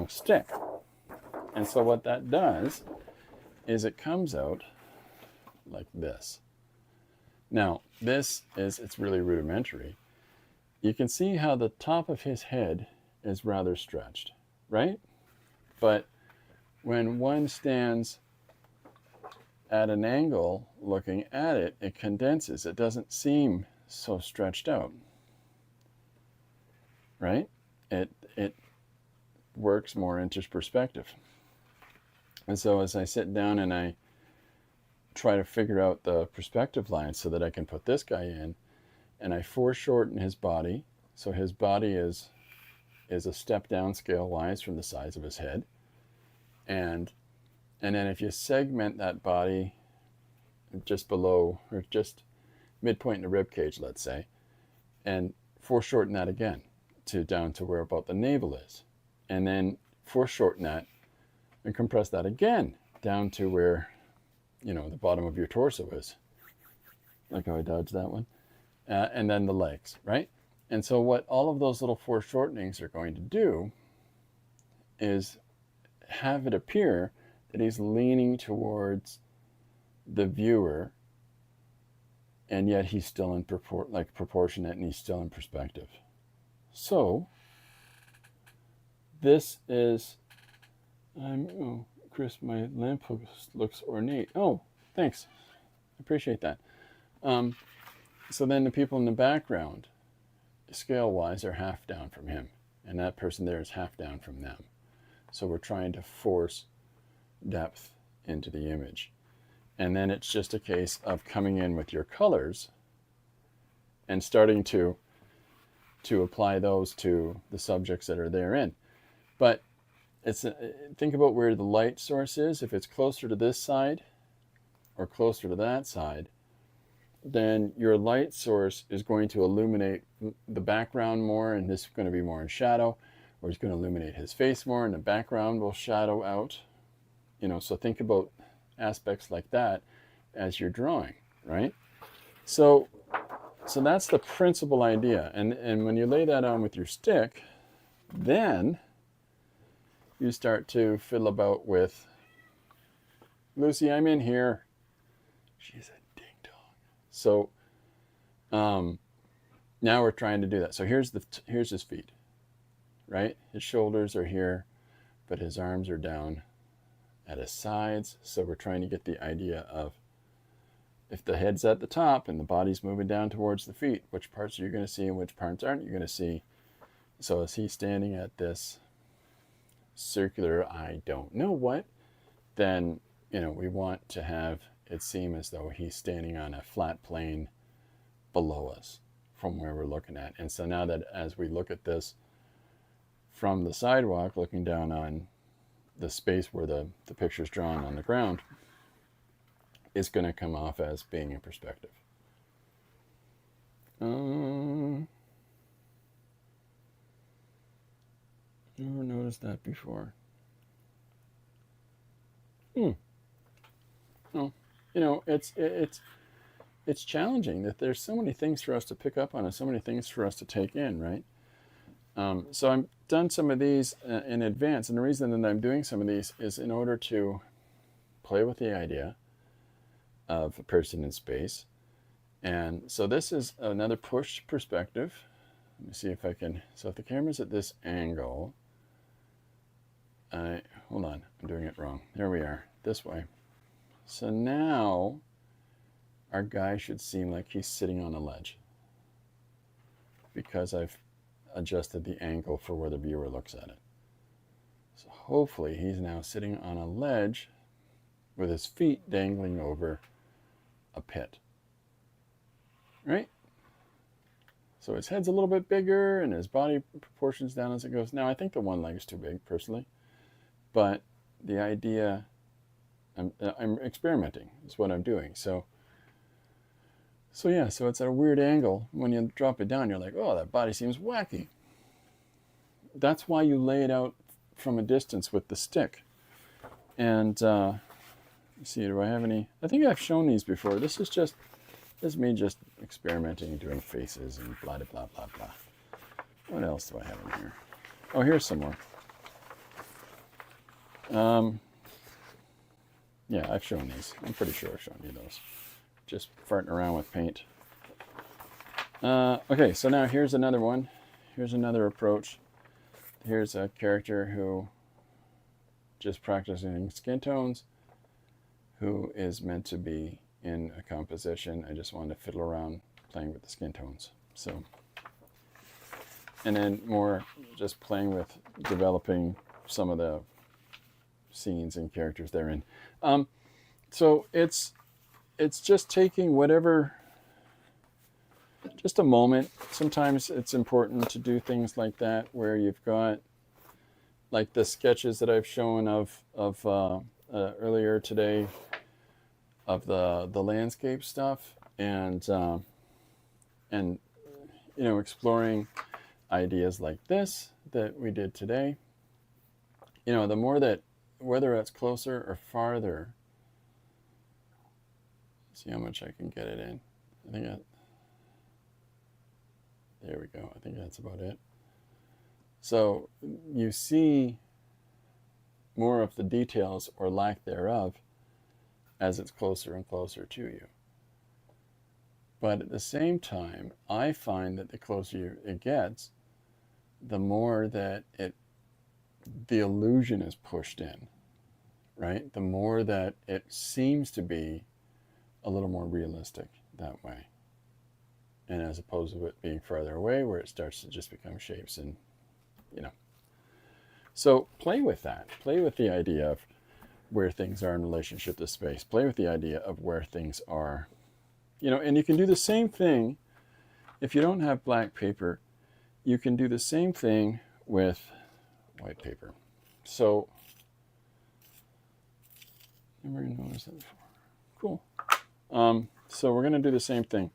stick. And so what that does is it comes out like this. Now, it's really rudimentary. You can see how the top of his head is rather stretched, right? But when one stands at an angle looking at it, it condenses. It doesn't seem so stretched out, right? It works more into perspective. And so as I sit down and I try to figure out the perspective lines so that I can put this guy in, and I foreshorten his body, so his body is a step down scale wise from the size of his head, and then if you segment that body just below, or just midpoint in the rib cage, let's say, and foreshorten that again down to where about the navel is, and then foreshorten that and compress that again down to where, the bottom of your torso is. Like how I dodged that one. And then the legs, right? And so what all of those little foreshortenings are going to do is have it appear that he's leaning towards the viewer, and yet he's still in proportionate, and he's still in perspective. So this is, Chris, my lamppost looks ornate. Oh, thanks. I appreciate that. So then the people in the background, scale-wise, are half down from him, and that person there is half down from them. So we're trying to force depth into the image. And then it's just a case of coming in with your colors and starting to apply those to the subjects that are therein. But think about where the light source is. If it's closer to this side or closer to that side, then your light source is going to illuminate the background more, and this is going to be more in shadow, or it's going to illuminate his face more, and the background will shadow out. So think about aspects like that as you're drawing, right? So that's the principal idea. And when you lay that on with your stick, then you start to fiddle about with, Lucy, I'm in here. She's a ding dong. So now we're trying to do that. So here's his feet, right? His shoulders are here, but his arms are down at his sides. So we're trying to get the idea of, if the head's at the top and the body's moving down towards the feet, which parts are you going to see and which parts aren't you going to see? So is he standing at this circular, I don't know what, then, we want to have it seem as though he's standing on a flat plane below us from where we're looking at. And so now that as we look at this from the sidewalk, looking down on the space where the picture's drawn on the ground, is going to come off as being in perspective. Never noticed that before. Well, it's challenging that there's so many things for us to pick up on and so many things for us to take in, right? So I've done some of these in advance, and the reason that I'm doing some of these is in order to play with the idea of a person in space. And so this is another pushed perspective. Let me see if I can. So if the camera's at this angle, hold on, I'm doing it wrong. There we are, this way. So now our guy should seem like he's sitting on a ledge because I've adjusted the angle for where the viewer looks at it. So hopefully he's now sitting on a ledge with his feet dangling over a pit. Right? So his head's a little bit bigger and his body proportions down as it goes. Now I think the one leg is too big personally, but the idea, I'm experimenting is what I'm doing. So yeah, so it's at a weird angle. When you drop it down, you're like, oh, that body seems wacky. That's why you lay it out from a distance with the stick. And let's see, do I have any? I think I've shown these before. This is me just experimenting, doing faces and blah, blah, blah, blah. What else do I have in here? Oh, here's some more. Yeah, I've shown these. I'm pretty sure I've shown you those. Just farting around with paint. Okay, so now here's another one. Here's another approach. Here's a character who just practicing skin tones, who is meant to be in a composition. I just wanted to fiddle around playing with the skin tones. So, and then more just playing with developing some of the scenes and characters therein. So it's just taking whatever, just a moment. Sometimes it's important to do things like that where you've got like the sketches that I've shown of earlier today of the landscape stuff, and you know, exploring ideas like this that we did today. You know, the more that, whether it's closer or farther, see how much I can get it in. I think there we go. I think that's about it. So you see more of the details or lack thereof as it's closer and closer to you. But at the same time, I find that the closer it gets, the more that the illusion is pushed in, right? The more that it seems to be a little more realistic that way. And as opposed to it being farther away where it starts to just become shapes and, you know. So play with that. Play with the idea of where things are in relationship to space. Play with the idea of where things are. You know, and you can do the same thing if you don't have black paper. You can do the same thing with white paper. So, never noticed that before. Cool. So we're going to do the same thing.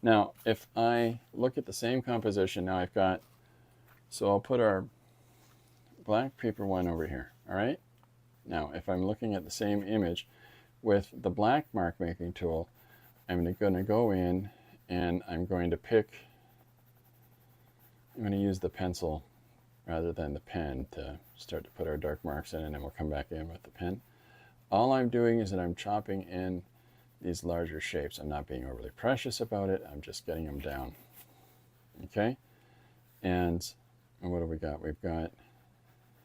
Now, if I look at the same composition, now I've got, so I'll put our black paper one over here, all right? Now, if I'm looking at the same image with the black mark making tool, I'm going to go in and I'm going to use the pencil rather than the pen to start to put our dark marks in, and then we'll come back in with the pen. All I'm doing is that I'm chopping in these larger shapes. I'm not being overly precious about it. I'm just getting them down. Okay? And what do we got? We've got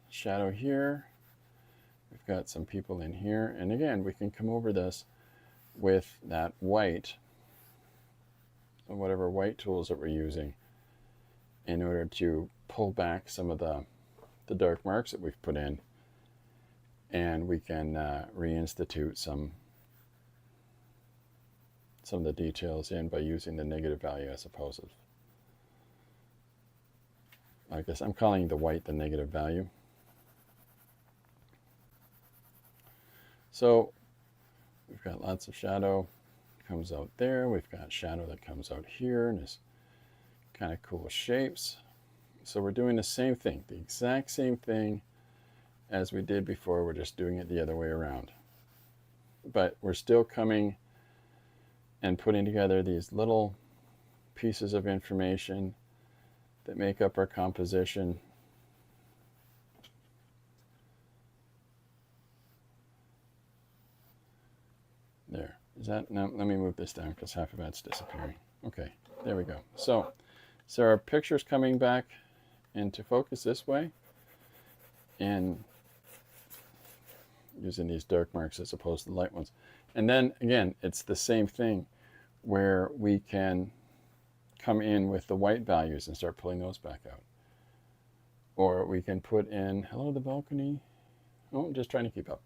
shadow here. We've got some people in here. And again, we can come over this with that white, so whatever white tools that we're using, in order to pull back some of the dark marks that we've put in. And we can reinstitute some of the details in by using the negative value as opposed to, I guess I'm calling the white the negative value. So we've got lots of shadow comes out there. We've got shadow that comes out here and is kind of cool shapes. So we're doing the same thing, the exact same thing as we did before. We're just doing it the other way around. But we're still coming and putting together these little pieces of information that make up our composition. There. Is that, now let me move this down because half of that's disappearing. Okay, there we go. So our picture's coming back into focus this way, and using these dark marks as opposed to the light ones. And then again, it's the same thing where we can come in with the white values and start pulling those back out. Or we can put in, hello the balcony. Oh, I'm just trying to keep up.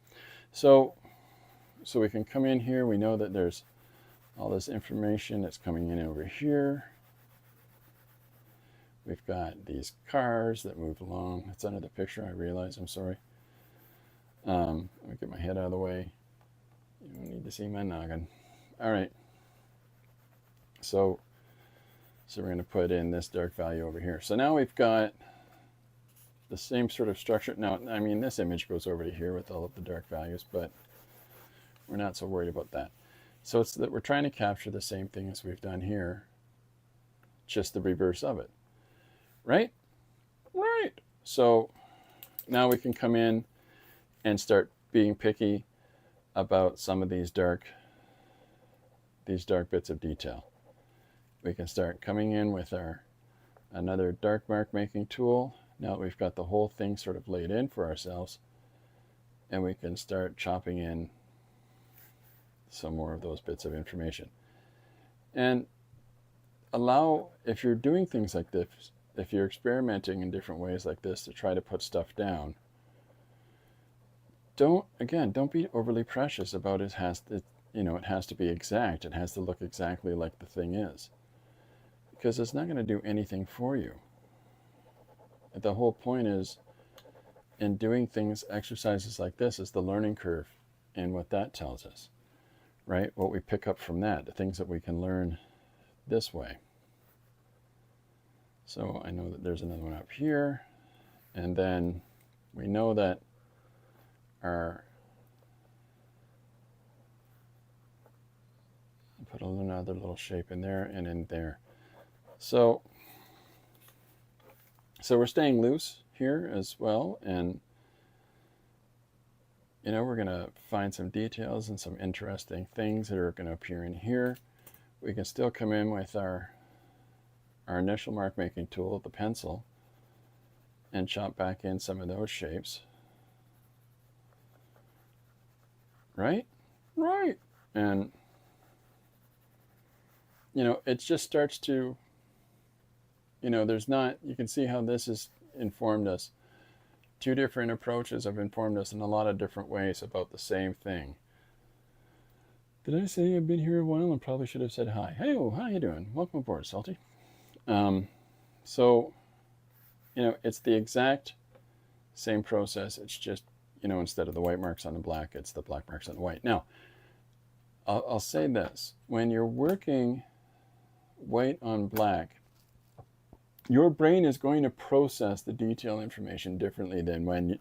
So we can come in here. We know that there's all this information that's coming in over here. We've got these cars that move along. It's under the picture, I realize, I'm sorry. Let me get my head out of the way. You don't need to see my noggin. All right. So we're going to put in this dark value over here. So now we've got the same sort of structure. Now, I mean, this image goes over to here with all of the dark values, but we're not so worried about that. So it's that we're trying to capture the same thing as we've done here, just the reverse of it. Right? Right. So now we can come in and start being picky about some of these dark bits of detail. We can start coming in with another dark mark making tool. Now that we've got the whole thing sort of laid in for ourselves, and we can start chopping in some more of those bits of information. And allow, if you're doing things like this, if you're experimenting in different ways like this to try to put stuff down, don't be overly precious about it has to be exact. It has to look exactly like the thing is, because it's not going to do anything for you. The whole point is, in doing things, exercises like this, is the learning curve and what that tells us, right? What we pick up from that, the things that we can learn this way. So I know that there's another one up here, and then we know that our, put another little shape in there and in there. So we're staying loose here as well, and we're going to find some details and some interesting things that are going to appear in here. We can still come in with our initial mark making tool, the pencil, and chop back in some of those shapes. Right? Right. And it just starts to, you can see how this has informed us. Two different approaches have informed us in a lot of different ways about the same thing. Did I say I've been here a while? I probably should have said hi. Hey, how you doing? Welcome aboard, Salty. So, it's the exact same process. It's just, instead of the white marks on the black, it's the black marks on the white. Now, I'll say this. When you're working white on black, your brain is going to process the detail information differently than when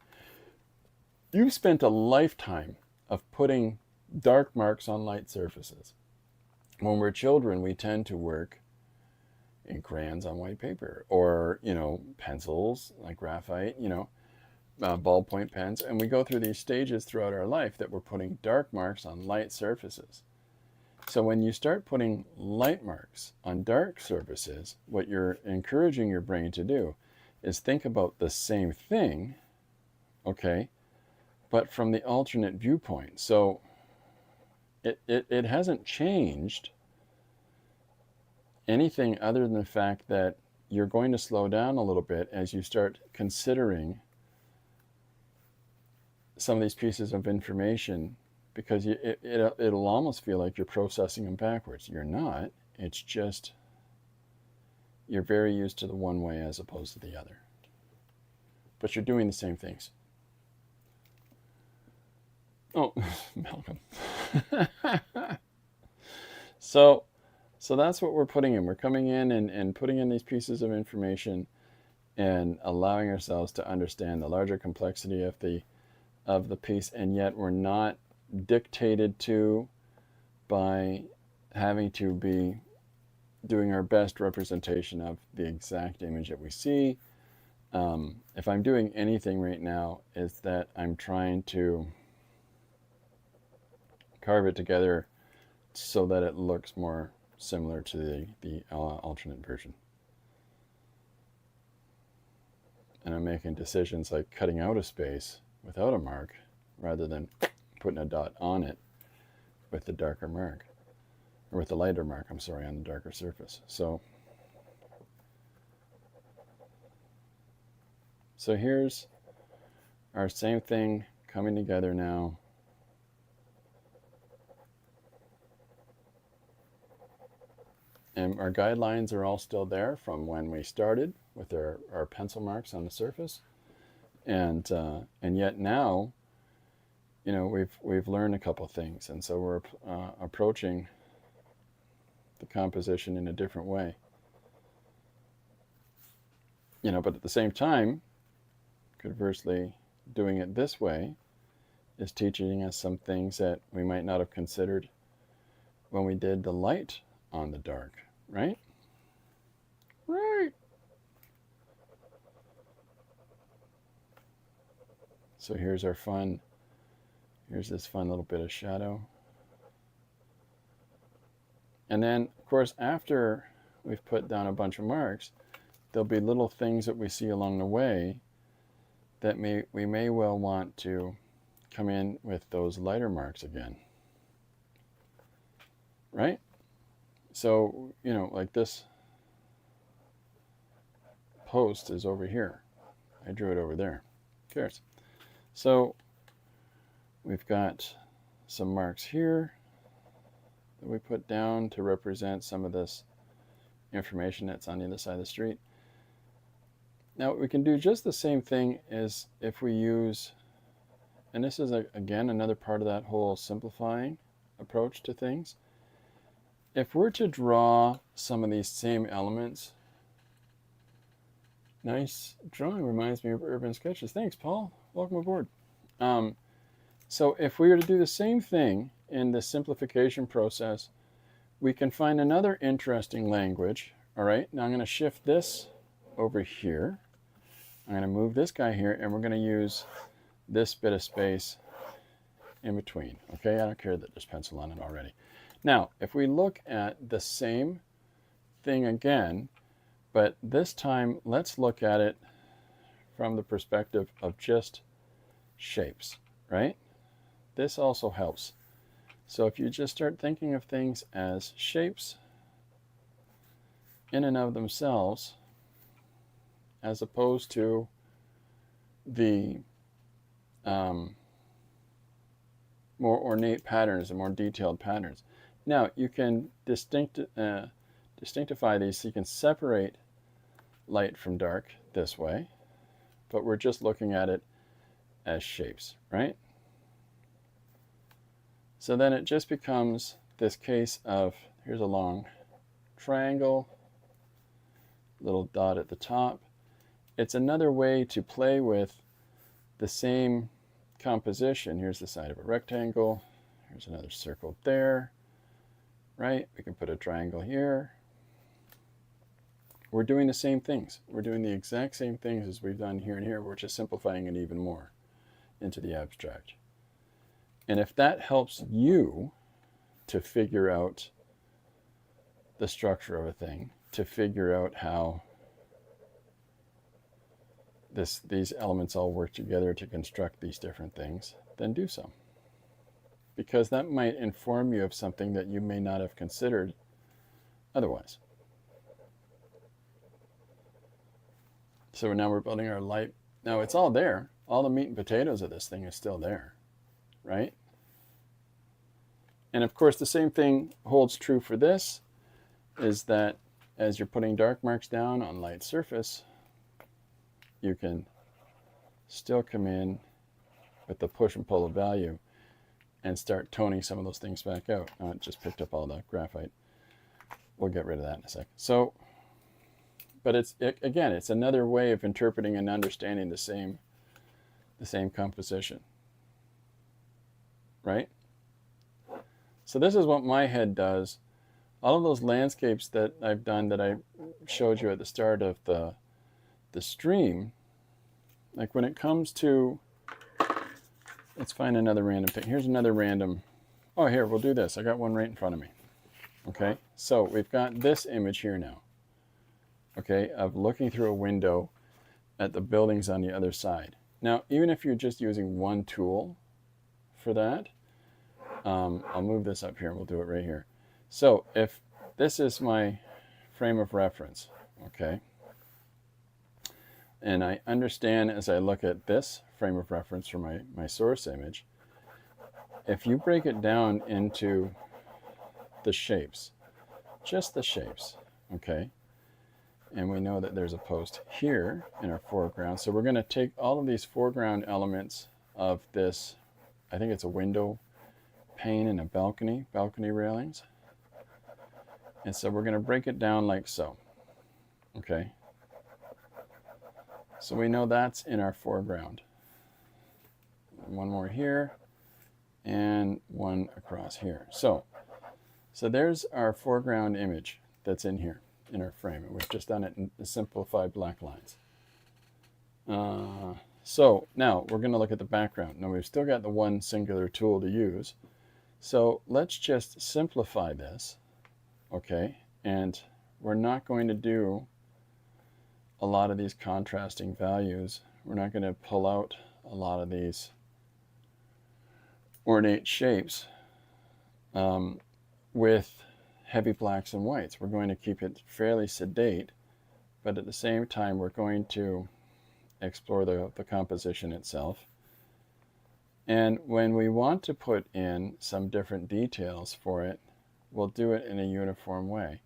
you've spent a lifetime of putting dark marks on light surfaces. When we're children, we tend to work in crayons on white paper, or pencils like graphite, ballpoint pens, and we go through these stages throughout our life that we're putting dark marks on light surfaces. So when you start putting light marks on dark surfaces, what you're encouraging your brain to do is think about the same thing, okay, but from the alternate viewpoint. So it hasn't changed anything other than the fact that you're going to slow down a little bit as you start considering some of these pieces of information, because it'll almost feel like you're processing them backwards. You're not. It's just you're very used to the one way as opposed to the other. But you're doing the same things. Oh, Malcolm. So that's what we're putting in. We're coming in and putting in these pieces of information and allowing ourselves to understand the larger complexity of the piece, and yet we're not dictated to by having to be doing our best representation of the exact image that we see. If I'm doing anything right now, is that I'm trying to carve it together so that it looks more similar to the alternate version. And I'm making decisions like cutting out a space without a mark rather than putting a dot on it with the darker mark, or with the lighter mark, I'm sorry, on the darker surface. So here's our same thing coming together now. And our guidelines are all still there from when we started with our pencil marks on the surface. And yet now, you know, we've learned a couple things. And so we're approaching the composition in a different way. You know, but at the same time, conversely, doing it this way is teaching us some things that we might not have considered when we did the light on the dark, right? Right. So here's this fun little bit of shadow. And then, of course, after we've put down a bunch of marks, there'll be little things that we see along the way that we may well want to come in with those lighter marks again, right? So, you know, like this post is over here. I drew it over there. Who cares? So we've got some marks here that we put down to represent some of this information that's on the other side of the street. Now we can do just the same thing as if we use, and this is again another part of that whole simplifying approach to things. If we're to draw some of these same elements, nice drawing, reminds me of urban sketches. Thanks, Paul. Welcome aboard. So if we were to do the same thing in the simplification process, we can find another interesting language. All right, now I'm going to shift this over here. I'm going to move this guy here, and we're going to use this bit of space in between. Okay, I don't care that there's pencil on it already. Now, if we look at the same thing again, but this time let's look at it from the perspective of just shapes, right? This also helps. So if you just start thinking of things as shapes in and of themselves, as opposed to the more ornate patterns and more detailed patterns. Now you can distinctify these, so you can separate light from dark this way, but we're just looking at it as shapes, right? So then it just becomes this case of, here's a long triangle, little dot at the top. It's another way to play with the same composition. Here's the side of a rectangle. Here's another circle there, right? We can put a triangle here. We're doing the same things. We're doing the exact same things as we've done here and here. We're just simplifying it even more into the abstract. And if that helps you to figure out the structure of a thing, to figure out how these elements all work together to construct these different things, then do so. Because that might inform you of something that you may not have considered otherwise. So now we're building our light. Now it's all there. All the meat and potatoes of this thing is still there, right? And of course, the same thing holds true for this, is that as you're putting dark marks down on light surface, you can still come in with the push and pull of value and start toning some of those things back out. It just picked up all the graphite. We'll get rid of that in a sec. So, but again, it's another way of interpreting and understanding the same composition, right? So this is what my head does all of those landscapes that I've done that I showed you at the start of the stream, like when it comes to, let's find another random thing. Here's another random, oh, here, we'll do this. I got one right in front of me. Okay, so we've got this image here now, okay, of looking through a window at the buildings on the other side. Now, even if you're just using one tool for that, I'll move this up here and we'll do it right here. So if this is my frame of reference, okay, and I understand as I look at this frame of reference for my source image, if you break it down into the shapes, just the shapes, okay, and we know that there's a post here in our foreground, so we're going to take all of these foreground elements of this, I think it's a window pane and a balcony railings, and so we're going to break it down like so, okay. So we know that's in our foreground. One more here, and one across here. So there's our foreground image that's in here, in our frame. And we've just done it in simplified black lines. So now we're going to look at the background. Now we've still got the one singular tool to use. So let's just simplify this, okay? And we're not going to do a lot of these contrasting values. We're not going to pull out a lot of these ornate shapes with heavy blacks and whites. We're going to keep it fairly sedate, but at the same time we're going to explore the composition itself. And when we want to put in some different details for it, we'll do it in a uniform way.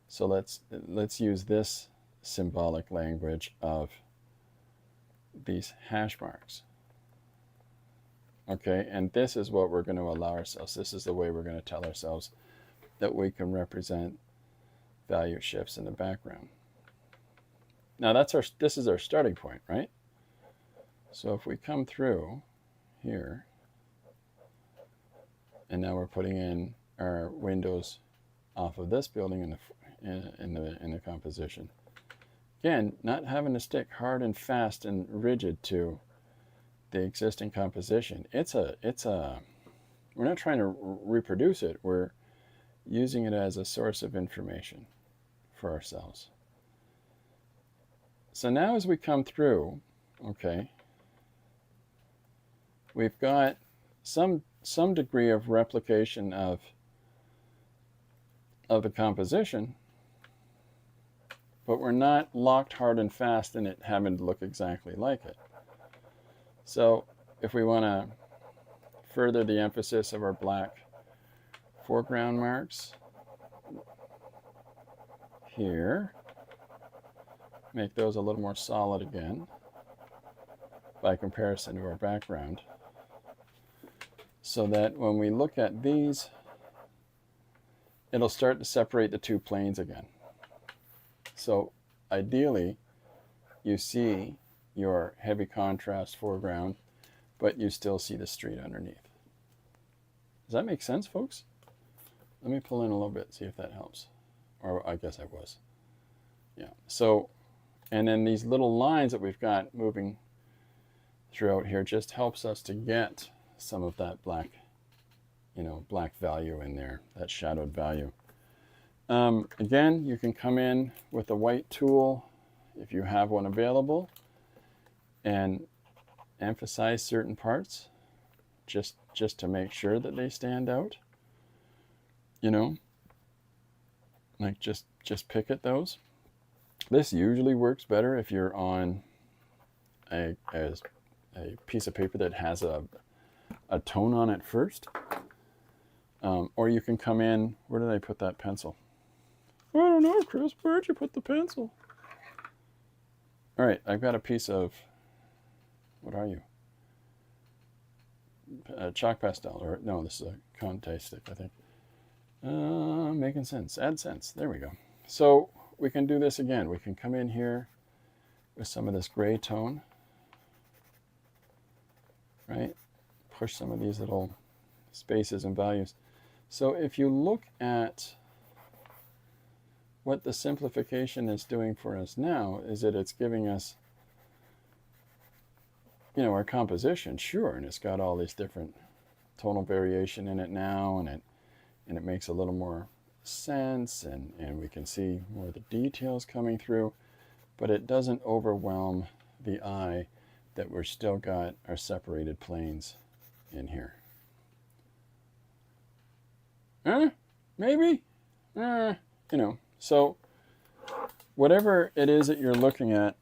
So let's use this symbolic language of these hash marks. Okay, and this is what we're going to allow ourselves. This is the way we're going to tell ourselves that we can represent value shifts in the background. Now this is our starting point, right? So if we come through here, and now we're putting in our windows off of this building in the composition. Again, not having to stick hard and fast and rigid to the existing composition. We're not trying to reproduce it. We're using it as a source of information for ourselves. So now as we come through, okay, we've got some degree of replication of the composition, but we're not locked hard and fast in it having to look exactly like it. So if we want to further the emphasis of our black foreground marks here, make those a little more solid again by comparison to our background, so that when we look at these, it'll start to separate the two planes again. So ideally, you see your heavy contrast foreground, but you still see the street underneath. Does that make sense, folks? Let me pull in a little bit, see if that helps. Or I guess I was. Yeah. So, and then these little lines that we've got moving throughout here just helps us to get some of that black, black value in there, that shadowed value. Again, you can come in with a white tool if you have one available and emphasize certain parts just to make sure that they stand out. Like just pick at those. This usually works better if you're on a piece of paper that has a tone on it first. Or you can come in, where did I put that pencil? I don't know, Chris, where'd you put the pencil? All right, I've got a piece of, what are you? Chalk pastel, or no, this is a Conte stick, I think. Making sense, add sense, there we go. So we can do this again. We can come in here with some of this gray tone, right? Push some of these little spaces and values. So if you look at what the simplification is doing for us now is that it's giving us, our composition, sure, and it's got all these different tonal variation in it now, and it makes a little more sense, and we can see more of the details coming through, but it doesn't overwhelm the eye that we're still got our separated planes in here. Maybe? So whatever it is that you're looking at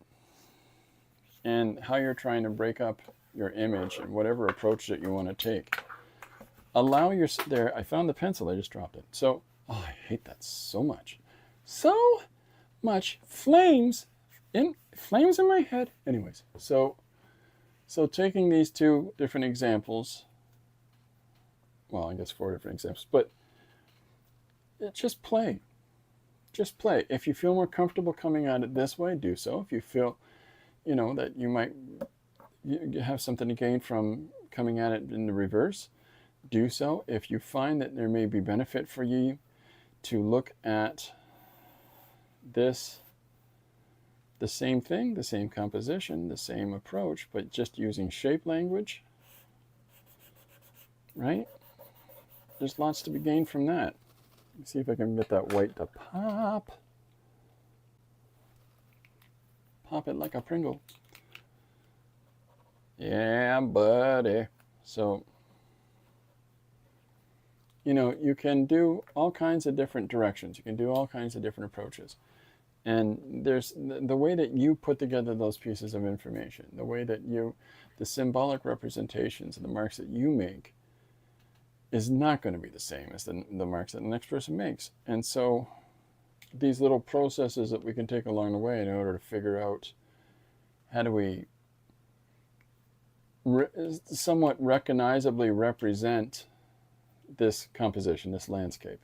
and how you're trying to break up your image and whatever approach that you want to take, allow there, I found the pencil, I just dropped it. So, I hate that so much. So much flames in my head. Anyways, so taking these two different examples, well, I guess 4 different examples, but just play. Just play. If you feel more comfortable coming at it this way, do so. If you feel, that you might have something to gain from coming at it in the reverse, do so. If you find that there may be benefit for you to look at this, the same thing, the same composition, the same approach, but just using shape language, right? There's lots to be gained from that. Let's see if I can get that white to pop. Pop it like a Pringle. Yeah, buddy. So, you can do all kinds of different directions. You can do all kinds of different approaches. And there's the way that you put together those pieces of information, the way that the symbolic representations of the marks that you make is not going to be the same as the marks that the next person makes. And so these little processes that we can take along the way in order to figure out how do we somewhat recognizably represent this composition, this landscape,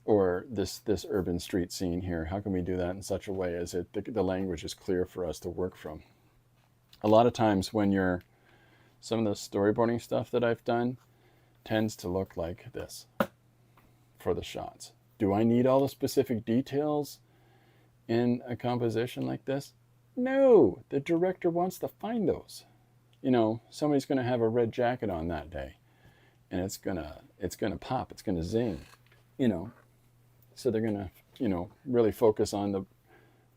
or this urban street scene here. How can we do that in such a way as the language is clear for us to work from? A lot of times when some of the storyboarding stuff that I've done tends to look like this for the shots. Do I need all the specific details in a composition like this? No, the director wants to find those. Somebody's going to have a red jacket on that day, and it's gonna pop, it's gonna zing, So they're gonna, really focus on the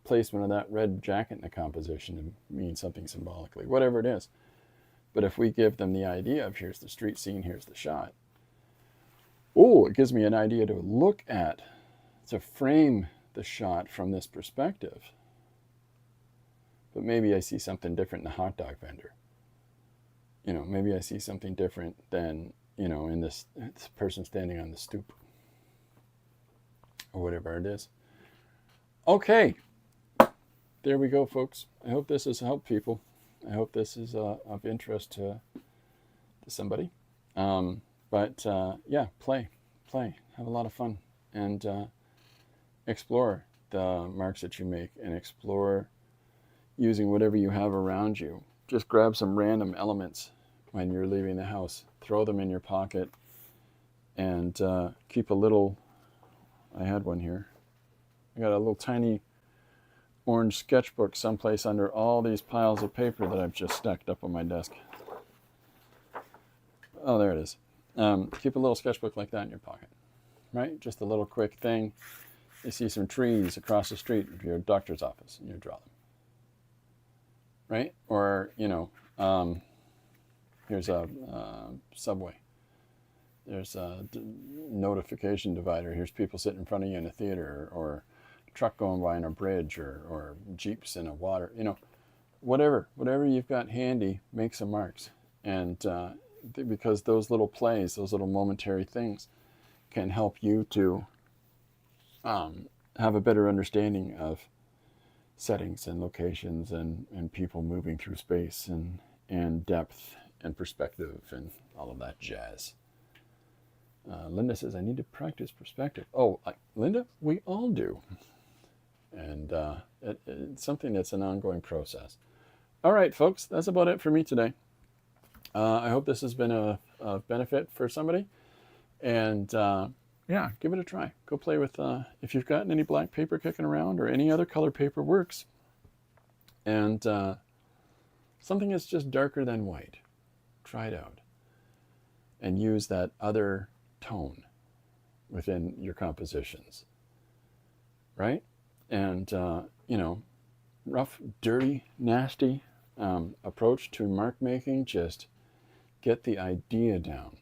placement of that red jacket in the composition and mean something symbolically, whatever it is. But if we give them the idea of here's the street scene, here's the shot, it gives me an idea to look at, to frame the shot from this perspective. But maybe I see something different in the hot dog vendor. Maybe I see something different than, in this person standing on the stoop. Or whatever it is. Okay. There we go, folks. I hope this has helped people. I hope this is of interest to somebody. Yeah, play, have a lot of fun, and explore the marks that you make, and explore using whatever you have around you. Just grab some random elements when you're leaving the house, throw them in your pocket, and keep a little. I had one here. I got a little tiny orange sketchbook someplace under all these piles of paper that I've just stacked up on my desk. Oh, there it is. Keep a little sketchbook like that in your pocket, right? Just a little quick thing. You see some trees across the street of your doctor's office, and you draw them, right? Or, here's a subway. There's a notification divider. Here's people sitting in front of you in a theater, or truck going by on a bridge, or jeeps in a water, whatever you've got handy, make some marks. And because those little plays, those little momentary things can help you to have a better understanding of settings and locations and people moving through space and depth and perspective and all of that jazz. Linda says, I need to practice perspective. Oh, Linda, we all do. And it's something that's an ongoing process. All right, folks, that's about it for me today. I hope this has been a benefit for somebody. And yeah, give it a try. Go play with, if you've got any black paper kicking around or any other color paper works, and something that's just darker than white, try it out. And use that other tone within your compositions, right? And, rough, dirty, nasty approach to mark making, just get the idea down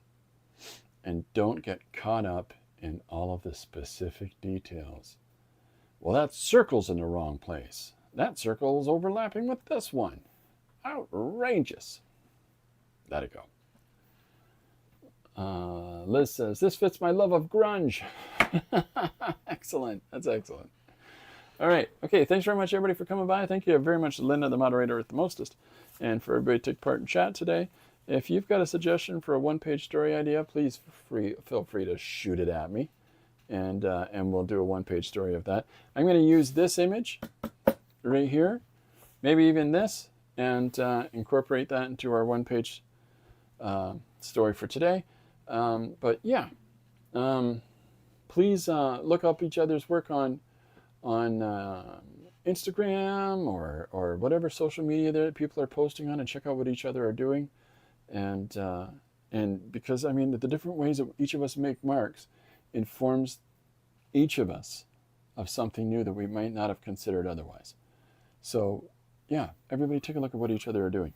and don't get caught up in all of the specific details. Well, that circle's in the wrong place. That circle is overlapping with this one. Outrageous. Let it go. Liz says, this fits my love of grunge. Excellent. That's excellent. All right. Okay. Thanks very much, everybody, for coming by. Thank you very much, Linda, the moderator at the mostest, and for everybody to take part in chat today. If you've got a suggestion for a one-page story idea, please feel free to shoot it at me, and we'll do a one-page story of that. I'm going to use this image right here, maybe even this, and incorporate that into our one-page story for today. But yeah, please look up each other's work on Instagram or whatever social media that people are posting on, and check out what each other are doing. And because, I mean, the different ways that each of us make marks informs each of us of something new that we might not have considered otherwise. So yeah, everybody take a look at what each other are doing.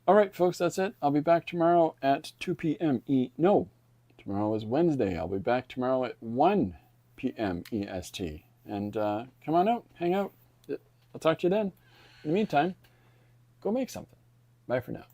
All right, folks, that's it. I'll be back tomorrow at 2 p.m. Tomorrow is Wednesday. I'll be back tomorrow at 1 p.m. EST. And come on out, hang out. I'll talk to you then. In the meantime, go make something. Bye for now.